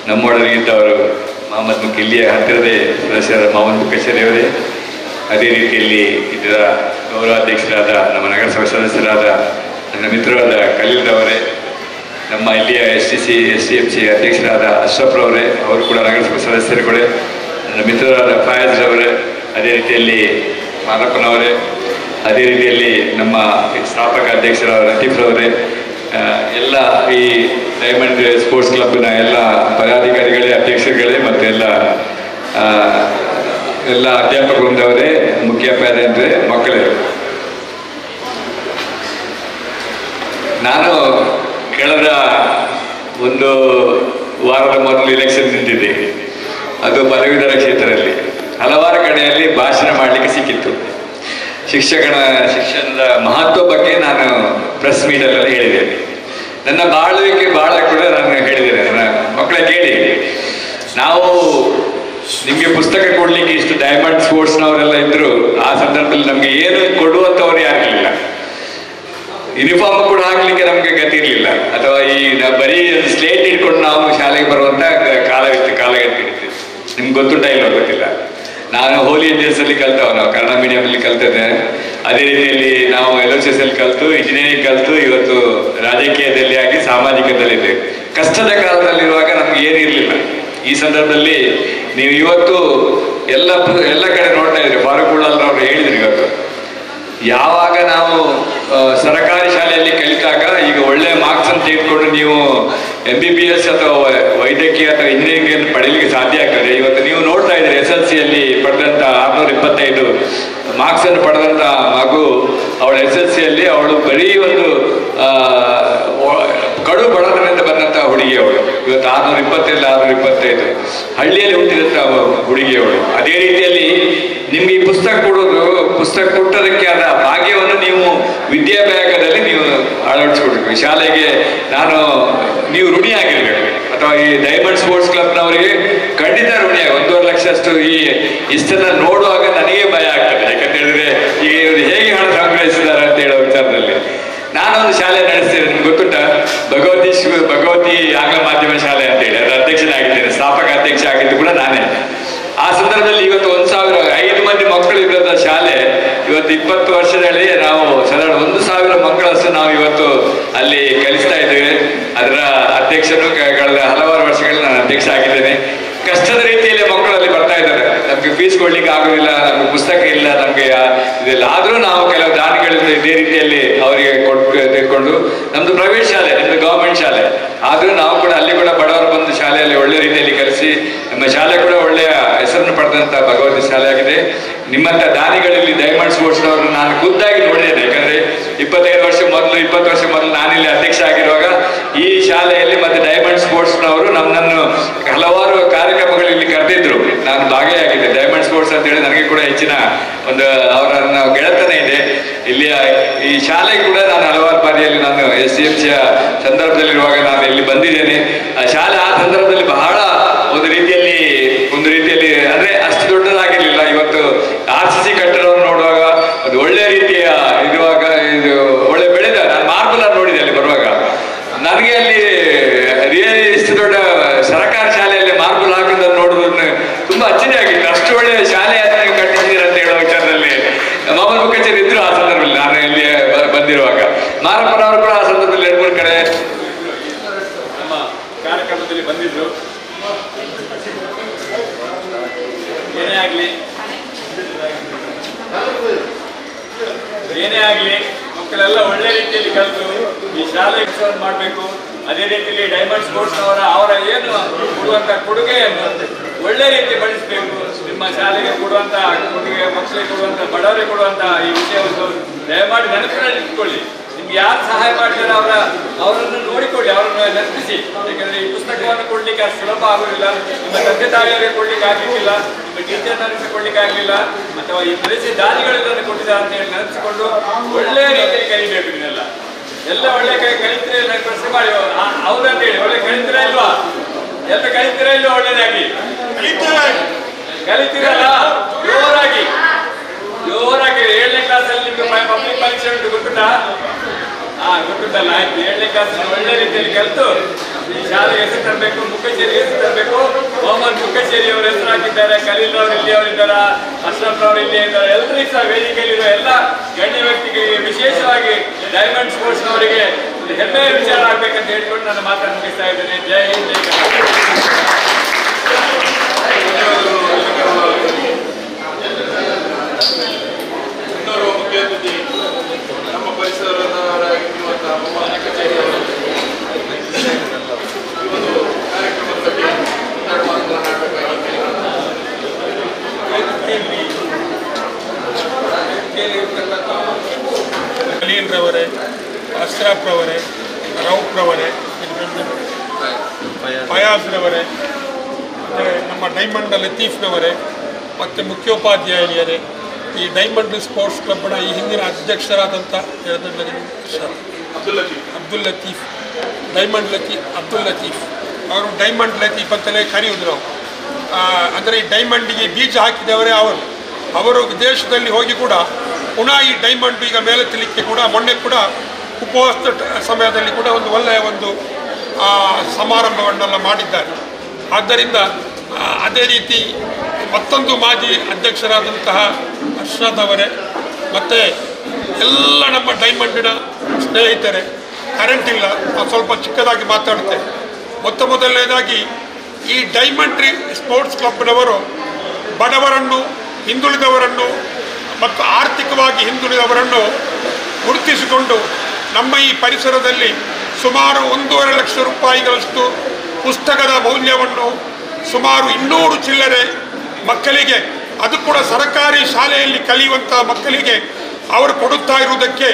ನಮ್ಮೊಡನಿದ್ದವರು ಮೊಹಮ್ಮದ್ ಮುಖ್, ಇಲ್ಲಿಯ ಹತ್ತಿರದೇ ಸದಸ್ಯರಾದ ಮೊಹಮ್ಮದ್ ಮುಖೇಶ್ವರಿ ಅವರೇ, ಅದೇ ರೀತಿಯಲ್ಲಿ ಇದರ ಗೌರವಾಧ್ಯಕ್ಷರಾದ ನಮ್ಮ ನಗರಸಭೆ ಸದಸ್ಯರಾದ ನನ್ನ ಮಿತ್ರರಾದ ಖಲೀಲ್ ಅವರೇ, ನಮ್ಮ ಇಲ್ಲಿಯ STMC ಅಧ್ಯಕ್ಷರಾದ ಅಶ್ರಫ್ರವರೇ, ಅವರು ಕೂಡ ನಗರಸಭೆ ಸದಸ್ಯರುಗಳೇ, ನನ್ನ ಮಿತ್ರರಾದ ಫಯಾಜ್ ಅವರೇ, ಅದೇ ರೀತಿಯಲ್ಲಿ ಮಾರಪ್ಪನವರೇ, ಅದೇ ರೀತಿಯಲ್ಲಿ ನಮ್ಮ ಸ್ಥಾಪಕ ಅಧ್ಯಕ್ಷರಾದ ಲತೀಫ್ರವರೇ, ಎಲ್ಲ ಈ ಡೈಮಂಡ್ ಸ್ಪೋರ್ಟ್ಸ್ ಕ್ಲಬ್ನ ಎಲ್ಲ ಪದಾಧಿಕಾರಿಗಳೇ, ಅಧ್ಯಕ್ಷರುಗಳೇ ಮತ್ತು ಎಲ್ಲ ಅಧ್ಯಾಪಕ ವೃಂದವರೇ, ಮುಖ್ಯೋಪಾಧ್ಯಾಯರೇ, ಮಕ್ಕಳೇ, ನಾನು ಕಳೆದ ಒಂದು ವಾರದ ಮೊದಲು ಎಲೆಕ್ಷನ್ ನಿಂತಿದ್ದೆ. ಅದು ಪದವೀಧರ ಕ್ಷೇತ್ರದಲ್ಲಿ ಹಲವಾರು ಕಡೆಯಲ್ಲಿ ಭಾಷಣ ಮಾಡಲಿಕ್ಕೆ ಸಿಕ್ಕಿತ್ತು. ಶಿಕ್ಷಣದ ಮಹತ್ವ ಬಗ್ಗೆ ನಾನು ಪ್ರೆಸ್ ಮೀಟಲ್ಲೆಲ್ಲ ಹೇಳಿದ್ದೇನೆ. ನನ್ನ ಬಾಳುವಿಕೆ ಭಾಳ ಕೂಡ ನಾನು ಹೇಳಿದ್ದೇನೆ. ನನ್ನ ಮಕ್ಕಳ ಕೇಳಿ, ನಾವು ನಿಮಗೆ ಪುಸ್ತಕ ಕೊಡ್ಲಿಕ್ಕೆ ಇಷ್ಟು ಡೈಮಂಡ್ ಸ್ಪೋರ್ಟ್ಸ್ನವರೆಲ್ಲ ಇದ್ರು, ಆ ಸಂದರ್ಭದಲ್ಲಿ ನಮಗೆ ಏನು ಕೊಡುವಂಥವ್ರು ಯಾರಿರಲಿಲ್ಲ. ಯೂನಿಫಾರ್ಮ್ ಕೂಡ ಹಾಕ್ಲಿಕ್ಕೆ ನಮಗೆ ಗತಿ ಇರಲಿಲ್ಲ, ಅಥವಾ ಈ ಬರೀ ಸ್ಲೇಟ್ ಇಟ್ಕೊಂಡು ನಾವು ಶಾಲೆಗೆ ಬರುವಂತ ಕಾಲಗಟ್ಟಿತ್ತು. ನಿಮ್ಗೆ ಗೊತ್ತುಂಟ ಇಲ್ಲೋ ಗೊತ್ತಿಲ್ಲ. ನಾನು ಹೋಲಿ ಏಂಜಲ್ಸಲ್ಲಿ ಕಲ್ತವ, ನಾವು ಕನ್ನಡ ಮೀಡಿಯಮಲ್ಲಿ ಕಲ್ತಿದ್ದೆ. ಅದೇ ರೀತಿಯಲ್ಲಿ ನಾವು LHS ಅಲ್ಲಿ ಕಲಿತು, ಇಂಜಿನಿಯರಿಂಗ್ ಕಲಿತು, ಇವತ್ತು ರಾಜಕೀಯದಲ್ಲಿ ಆಗಿ ಸಾಮಾಜಿಕದಲ್ಲಿದೆ. ಕಷ್ಟದ ಕಾಲದಲ್ಲಿರುವಾಗ ನಮ್ಗೆ ಏನಿರಲಿಲ್ಲ. ಈ ಸಂದರ್ಭದಲ್ಲಿ ನೀವು ಇವತ್ತು ಎಲ್ಲ ಕಡೆ ನೋಡ್ತಾ ಇದ್ರಿ. ಫಾರೂಕ್ ಉಳ್ಳಾಲ್ ಅವರು ಹೇಳಿದ್ರು, ಇವತ್ತು ಯಾವಾಗ ನಾವು ಸರ್ಕಾರಿ ಶಾಲೆಯಲ್ಲಿ ಕಲಿತಾಗ ಈಗ ಒಳ್ಳೆ ಮಾರ್ಕ್ಸ್ ಅನ್ನು ತೆಗೆದುಕೊಂಡು ನೀವು MBBS ಅಥವಾ ವೈದ್ಯಕೀಯ ಅಥವಾ ಇಂಜಿನಿಯರಿಂಗ್ ಪಡೆಯಲಿಕ್ಕೆ ಸಾಧ್ಯ ಆಗ್ತದೆ. ಇವತ್ತು ನೀವು ನೋಡ್ತಾ ಇದ್ದೀರಿ, SLCಯಲ್ಲಿ ಪಡೆದಂಥ 625 ಮಾರ್ಕ್ಸ್ ಅನ್ನು ಪಡೆದಂಥ ಮಗು, ಅವಳು SLCಯಲ್ಲಿ ಅವಳು ಬರೀ ಒಂದು ಕಡು ಬಡತನದಿಂದ ಬಂದಂಥ ಹುಡುಗಿ ಅವಳು. ಇವತ್ತು 625 ಹಳ್ಳಿಯಲ್ಲಿ ಹುಟ್ಟಿದಂಥ ಹುಡುಗಿ ಅವಳು. ಅದೇ ರೀತಿಯಲ್ಲಿ ನಿಮ್ಗೆ ಈ ಪುಸ್ತಕ ಕೊಟ್ಟೋದಕ್ಕೆ ಆದ ಭಾಗ್ಯವನ್ನು ನೀವು ವಿದ್ಯಾಭ್ಯಾಸದಲ್ಲಿ ನೀವು ಅಳವಡಿಸ್ಕೊಡ್ಬೇಕು. ಶಾಲೆಗೆ ನೀವು ಋಣಿಯಾಗಿರ್ಬೇಕು. ಅಥವಾ ಈ ಡೈಮಂಡ್ ಸ್ಪೋರ್ಟ್ಸ್ ಕ್ಲಬ್ನವರಿಗೆ ಖಂಡಿತ ಋಣಿಯಾಗಿ 1.5 ಲಕ್ಷ ಅಷ್ಟು ಇಷ್ಟನ್ನ ನೋಡುವಾಗ ನನಗೆ ಭಯ ಆಗ್ತದೆ. ಯಾಕಂತ ಹೇಳಿದ್ರೆ ಈಗ ಇವರು ಹೇಗೆ ಹಣ ಸಂಗ್ರಹಿಸಿದ್ದಾರೆ ಅಂತ ಹೇಳೋ ವಿಚಾರದಲ್ಲಿ ನಾನೊಂದು ಶಾಲೆ ನಡೆಸ್ತೇನೆ. ನಿಮ್ಗೆ ಗೊತ್ತುಂಟ, ಭಗವತಿ ಆಂಗ್ಲ ಮಾಧ್ಯಮ ಶಾಲೆ ಅಂತ ಹೇಳಿ ಅದರ ಅಧ್ಯಕ್ಷನಾಗಿದ್ದೇನೆ. ಸ್ಥಾಪಕ ಅಧ್ಯಕ್ಷ ಆಗಿದ್ದು ಕೂಡ ನಾನೇ. ಆ ಸಂದರ್ಭದಲ್ಲಿ ಇವತ್ತು 1,005 ಮಂದಿ ಮಕ್ಕಳು ಇದ್ದ ಶಾಲೆ ಇವತ್ತು 20 ವರ್ಷದಲ್ಲಿ ನಾವು ಸಾಧಾರಣ 1,000 ಮಕ್ಕಳಷ್ಟು ನಾವು ಇವತ್ತು ಅಲ್ಲಿ ಕಲಿಸ್ತಾ ಇದ್ದೇವೆ. ಅದರ ಅಧ್ಯಕ್ಷರು ಕಳೆದ ಹಲವಾರು ವರ್ಷಗಳಲ್ಲಿ ನಾನು ಅಧ್ಯಕ್ಷ ಆಗಿದ್ದೇನೆ. ಕಷ್ಟದ ರೀತಿಯಲ್ಲಿ ಮಕ್ಕಳಲ್ಲಿ ಬರ್ತಾ ಇದ್ದಾರೆ. ನಮ್ಗೆ ಫೀಸ್ ಕೊಡ್ಲಿಕ್ಕೆ ಆಗುದಿಲ್ಲ, ನಮ್ಗೆ ಪುಸ್ತಕ ಇಲ್ಲ, ನಮ್ಗೆ ಇದೆಲ್ಲ. ಆದ್ರೂ ನಾವು ಕೆಲವು ದಾನಿಗಳಿಂದ ಇದೇ ರೀತಿಯಲ್ಲಿ ಅವರಿಗೆ ತೆಗೆದುಕೊಂಡು, ನಮ್ದು ಪ್ರೈವೇಟ್ ಶಾಲೆ, ನಿಮ್ದು ಗವರ್ಮೆಂಟ್ ಶಾಲೆ, ಆದ್ರೂ ನಾವು ಕೂಡ ಅಲ್ಲಿ ಕೂಡ ಬಡವರು ಬಂದು ಶಾಲೆಯಲ್ಲಿ ಒಳ್ಳೆ ರೀತಿಯಲ್ಲಿ ಕಲಿಸಿ ನಮ್ಮ ಶಾಲೆ ಕೂಡ ಒಳ್ಳೆಯ ಹೆಸರನ್ನು ಪಡೆದಂತ ಭಗವತಿ ಶಾಲೆ ಆಗಿದೆ. ನಿಮ್ಮಂತ ದಾನಿಗಳಲ್ಲಿ ಡೈಮಂಡ್ ಸ್ಪೋರ್ಟ್ಸ್ನವರು ನಾನು ಖುದ್ದಾಗಿ ನೋಡಿದ್ದೇನೆ. ಯಾಕಂದ್ರೆ 20 ವರ್ಷ ಮೊದಲು ನಾನಿಲ್ಲಿ ಅಧ್ಯಕ್ಷ ಆಗಿರುವಾಗ ಈ ಶಾಲೆಯಲ್ಲಿ ಮತ್ತೆ ಡೈಮಂಡ್ ಸ್ಪೋರ್ಟ್ಸ್ನವರು ನಮ್ಮನ್ನ ಅಂತೇಳಿ ನನಗೆ ಕೂಡ ಹೆಚ್ಚಿನ ಒಂದು ಅವರನ್ನ ಗೆಳೆತನ ಇದೆ. ಇಲ್ಲಿಯ ಈ ಶಾಲೆ ಕೂಡ ನಾನು ಹಲವಾರು ಬಾರಿಯಲ್ಲಿ ನಾನು SCMC ಸಂದರ್ಭದಲ್ಲಿರುವಾಗ ನಾನು ಇಲ್ಲಿ ಬಂದಿದ್ದೇನೆ. ಆ ಶಾಲೆ ಆ ಸಂದರ್ಭದಲ್ಲಿ ಬಹಳ ಒಂದು ರೀತಿಯಲ್ಲಿ ಅಂದ್ರೆ ಅಷ್ಟು ದೊಡ್ಡದಾಗಿರ್ಲಿಲ್ಲ. ಇವತ್ತು RCC ಕಟ್ಟಡವನ್ನು ನೋಡುವಾಗ ಅದು ಒಳ್ಳೆ ರೀತಿಯ ಇರುವಾಗ ಇದು ಒಳ್ಳೆ ಬೆಳೆದ ನಾನು ಮಾರ್ಬಲ್ ಅನ್ನು ನೋಡಿದೆ ಅಲ್ಲಿ ಬರುವಾಗ. ನನಗೆ ಅಲ್ಲಿ ರಿಯಲಿ ಇಷ್ಟು ದೊಡ್ಡ ಸರ್ಕಾರಿ ಶಾಲೆಯಲ್ಲಿ ಮಾರ್ಬಲ್ ಹಾಕೋದನ್ನು ನೋಡುವುದನ್ನು ತುಂಬಾ ಅಚ್ಚರಿ ಆಗಿತ್ತು. ಅಷ್ಟು ಒಳ್ಳೆಯ ಶಾಲೆಯನ್ನು ನೀವು ಕಟ್ಟಿದ್ದೀರ ಅಂತ ಹೇಳುವ ವಿಚಾರದಲ್ಲಿ ಮಾಮೂಲು ಮುಖಚೇರಿ ಇದ್ರು ಆ ಸಂದರ್ಭದಲ್ಲಿ ನಾನು ಇಲ್ಲಿ ಬಂದಿರುವಾಗ. ಮಾರಪ್ಪನವರು ಕೂಡ ಆ ಸಂದರ್ಭದಲ್ಲಿ 2-3 ಕಡೆ ನಮ್ಮ ಕಾರ್ಯಕ್ರಮದಲ್ಲಿ ಬಂದಿದ್ರು. ಏನೇ ಆಗ್ಲಿ ಮಕ್ಕಳೆಲ್ಲ ಒಳ್ಳೆ ರೀತಿಯಲ್ಲಿ ಕಲಿತು ಈ ಶಾಲೆ ಮಾಡಬೇಕು. ಅದೇ ರೀತಿಯಲ್ಲಿ ಡೈಮಂಡ್ ಸ್ಪೋರ್ಟ್ಸ್ ಅವರ ಏನು ಕೊಡುವಂತ ಕೊಡುಗೆಯನ್ನು ಒಳ್ಳೆ ರೀತಿ ಬಳಸಬೇಕು. ನಿಮ್ಮ ಶಾಲೆಗೆ ಕೊಡುವಂತ ಕೊಡುಗೆ, ಮಕ್ಕಳಿಗೆ ಕೊಡುವಂತ, ಬಡವರಿಗೆ ಕೊಡುವಂತ ಈ ವಿಷಯವನ್ನು ದಯಮಾಡಿ ನೆನಪಿನಲ್ಲಿ ಇಟ್ಕೊಳ್ಳಿ. ನಿಮ್ಗೆ ಯಾರು ಸಹಾಯ ಮಾಡಿದರೆ ಅವರನ್ನು ನೋಡಿಕೊಳ್ಳಿ, ಅವರನ್ನು ನೆನಪಿಸಿ. ಯಾಕಂದ್ರೆ ಈ ಪುಸ್ತಕವನ್ನು ಕೊಡ್ಲಿಕ್ಕೆ ಅಷ್ಟು ಸುಲಭ ಆಗುದಿಲ್ಲ. ನಿಮ್ಮ ತಂದೆ ತಾಯಿಯವರಿಗೆ ಕೊಡ್ಲಿಕ್ಕೆ ಆಗ್ಲಿಕ್ಕಿಲ್ಲ, ನಿಮ್ಮ ಟೀಚರ್ ನೆನಪಿಸಿಕೊಳ್ಳಿಕ್ಕೆ ಆಗ್ಲಿಲ್ಲ, ಅಥವಾ ಈ ಪ್ರದೇಶ ದಾನಿಗಳು ಇದನ್ನು ಕೊಟ್ಟಿದ್ದಾರೆ ಅಂತ ಹೇಳಿ ನೆನಪಿಸಿಕೊಂಡು ಒಳ್ಳೆ ರೀತಿಯಲ್ಲಿ ಕಲಿಬೇಕು. ಇದನ್ನೆಲ್ಲ ಎಲ್ಲ ಒಳ್ಳೆ ಕಲಿತರೆ ಪ್ರಶ್ನೆ ಮಾಡಿ ಹೌದಂತ ಹೇಳಿ ಒಳ್ಳೆ ಕಲಿತೀರಾ ಇಲ್ವಾ? ಎಲ್ಲ ಕಲಿತೀರಾ ಇಲ್ವಾ? ಒಳ್ಳೇದಾಗಿ ಕಲಿತೀರಲ್ಲ, ಜೋರಾಗಿ 7ನೇ ಕ್ಲಾಸಲ್ಲಿ ನಿಮ್ಗೆ ಪಬ್ಲಿಕ್ ಪರೀಕ್ಷೆ ಉಂಟು, ಗೊತ್ತುಂಟಾ? ಗೊತ್ತುಂಟಲ್ಲ? ಆಯ್ತು, 7ನೇ ಕ್ಲಾಸಲ್ಲಿ ಒಳ್ಳೆ ರೀತಿಯಲ್ಲಿ ಕಲಿತು ಈ ಶಾಲೆಗೆ ಹೆಸರು ತರಬೇಕು, ಮುಖಚೇರಿ ಹೆಸರು ತರಬೇಕು. ಮೊಹಮ್ಮದ್ ಮುಖಚೇರಿ ಅವರು ಹೆಸರು ಹಾಕಿದ್ದಾರೆ, ಖಲೀಲ್ ಅವರು ಇಲ್ಲಿ ಅವರಿದ್ದಾರೆ, ಅಶ್ರಫ್ ಅವರು ಇಲ್ಲಿ ಇದ್ದಾರೆ. ಎಲ್ಲರಿಗೂ ಸಹ ವೇದಿಕೆಯಲ್ಲಿರುವ ಎಲ್ಲ ಗಣ್ಯ ವ್ಯಕ್ತಿಗೆ, ವಿಶೇಷವಾಗಿ ಡೈಮಂಡ್ ಸ್ಪೋರ್ಟ್ಸ್ ಅವರಿಗೆ ಹೆಮ್ಮೆಯ ವಿಚಾರ ಆಗ್ಬೇಕಂತ ಹೇಳ್ಕೊಂಡು ನನ್ನ ಮಾತನ್ನು ಮುಗಿಸ್ತಾ ಇದ್ದೇನೆ. ಜೈ ಹಿಂದ್, ಜೈ ಕರ್ನಾಟಕ. ಮುಖ್ಯ ಅತಿಥಿ ನಮ್ಮ ಪರಿಸರದವರಾಗಿರುವಂತಹ ಮೊಹಮ್ಮದ್ ಕಚೇರಿ ಅವರು ಈ ಒಂದು ಕಾರ್ಯಕ್ರಮದ ಬಗ್ಗೆ ಖಲೀಲ್ ರವರೇ, ಅಶ್ರಫ್ ರವರೇ, ರೌಫ್ ರವರೇ, ಫಯಾಜ್ ರವರೇ, ಮತ್ತು ನಮ್ಮ ಡೈಮಂಡ್ ಲತೀಫ್ನವರೇ ಮತ್ತು ಮುಖ್ಯೋಪಾಧ್ಯಾಯರಿಯರೇ, ಈ ಡೈಮಂಡ್ ಸ್ಪೋರ್ಟ್ಸ್ ಕ್ಲಬ್ನ ಈ ಹಿಂದಿನ ಅಧ್ಯಕ್ಷರಾದಂಥ ಅಬ್ದುಲ್ ಲತೀಫ್, ಅಬ್ದುಲ್ ಲತೀಫ್ ಅವರು ಡೈಮಂಡ್ ಲತೀಫ್ ಅಂತಲೇ ಕರೆಯುವುದು ನಾವು. ಅಂದರೆ ಈ ಡೈಮಂಡಿಗೆ ಬೀಜ ಹಾಕಿದವರೇ ಅವರು ವಿದೇಶದಲ್ಲಿ ಹೋಗಿ ಕೂಡ ಪುನಃ ಈ ಡೈಮಂಡ್ ಈಗ ಮೇಲೆತ್ತಲಿಕ್ಕೆ ಕೂಡ ಮೊನ್ನೆ ಕೂಡ ಉಪವಾಸದ ಸಮಯದಲ್ಲಿ ಕೂಡ ಒಂದು ಒಳ್ಳೆಯ ಒಂದು ಸಮಾರಂಭವನ್ನೆಲ್ಲ ಮಾಡಿದ್ದಾರೆ. ಆದ್ದರಿಂದ ಅದೇ ರೀತಿ ಮತ್ತೊಂದು ಮಾಜಿ ಅಧ್ಯಕ್ಷರಾದಂತಹ ಅಶ್ರಫ್ ಅವರೇ ಮತ್ತು ಎಲ್ಲ ನಮ್ಮ ಡೈಮಂಡಿನ ಸ್ನೇಹಿತರೆ. ಕರೆಂಟ್ ಇಲ್ಲ, ನಾವು ಸ್ವಲ್ಪ ಚಿಕ್ಕದಾಗಿ ಮಾತಾಡ್ತೇವೆ. ಮೊದಲನೇದಾಗಿ ಈ ಡೈಮಂಡ್ ಸ್ಪೋರ್ಟ್ಸ್ ಕ್ಲಬ್ನವರು ಬಡವರನ್ನು, ಹಿಂದುಳಿದವರನ್ನು ಮತ್ತು ಆರ್ಥಿಕವಾಗಿ ಹಿಂದುಳಿದವರನ್ನು ಗುರುತಿಸಿಕೊಂಡು ನಮ್ಮ ಈ ಪರಿಸರದಲ್ಲಿ ಸುಮಾರು 1.5 ಲಕ್ಷ ರೂಪಾಯಿಗಳಷ್ಟು ಪುಸ್ತಕದ ಮೌಲ್ಯವನ್ನು ಸುಮಾರು 200 ಚಿಲ್ಲರೆ ಮಕ್ಕಳಿಗೆ, ಅದು ಕೂಡ ಸರ್ಕಾರಿ ಶಾಲೆಯಲ್ಲಿ ಕಲಿಯುವಂಥ ಮಕ್ಕಳಿಗೆ ಅವರು ಕೊಡುತ್ತಾ ಇರುವುದಕ್ಕೆ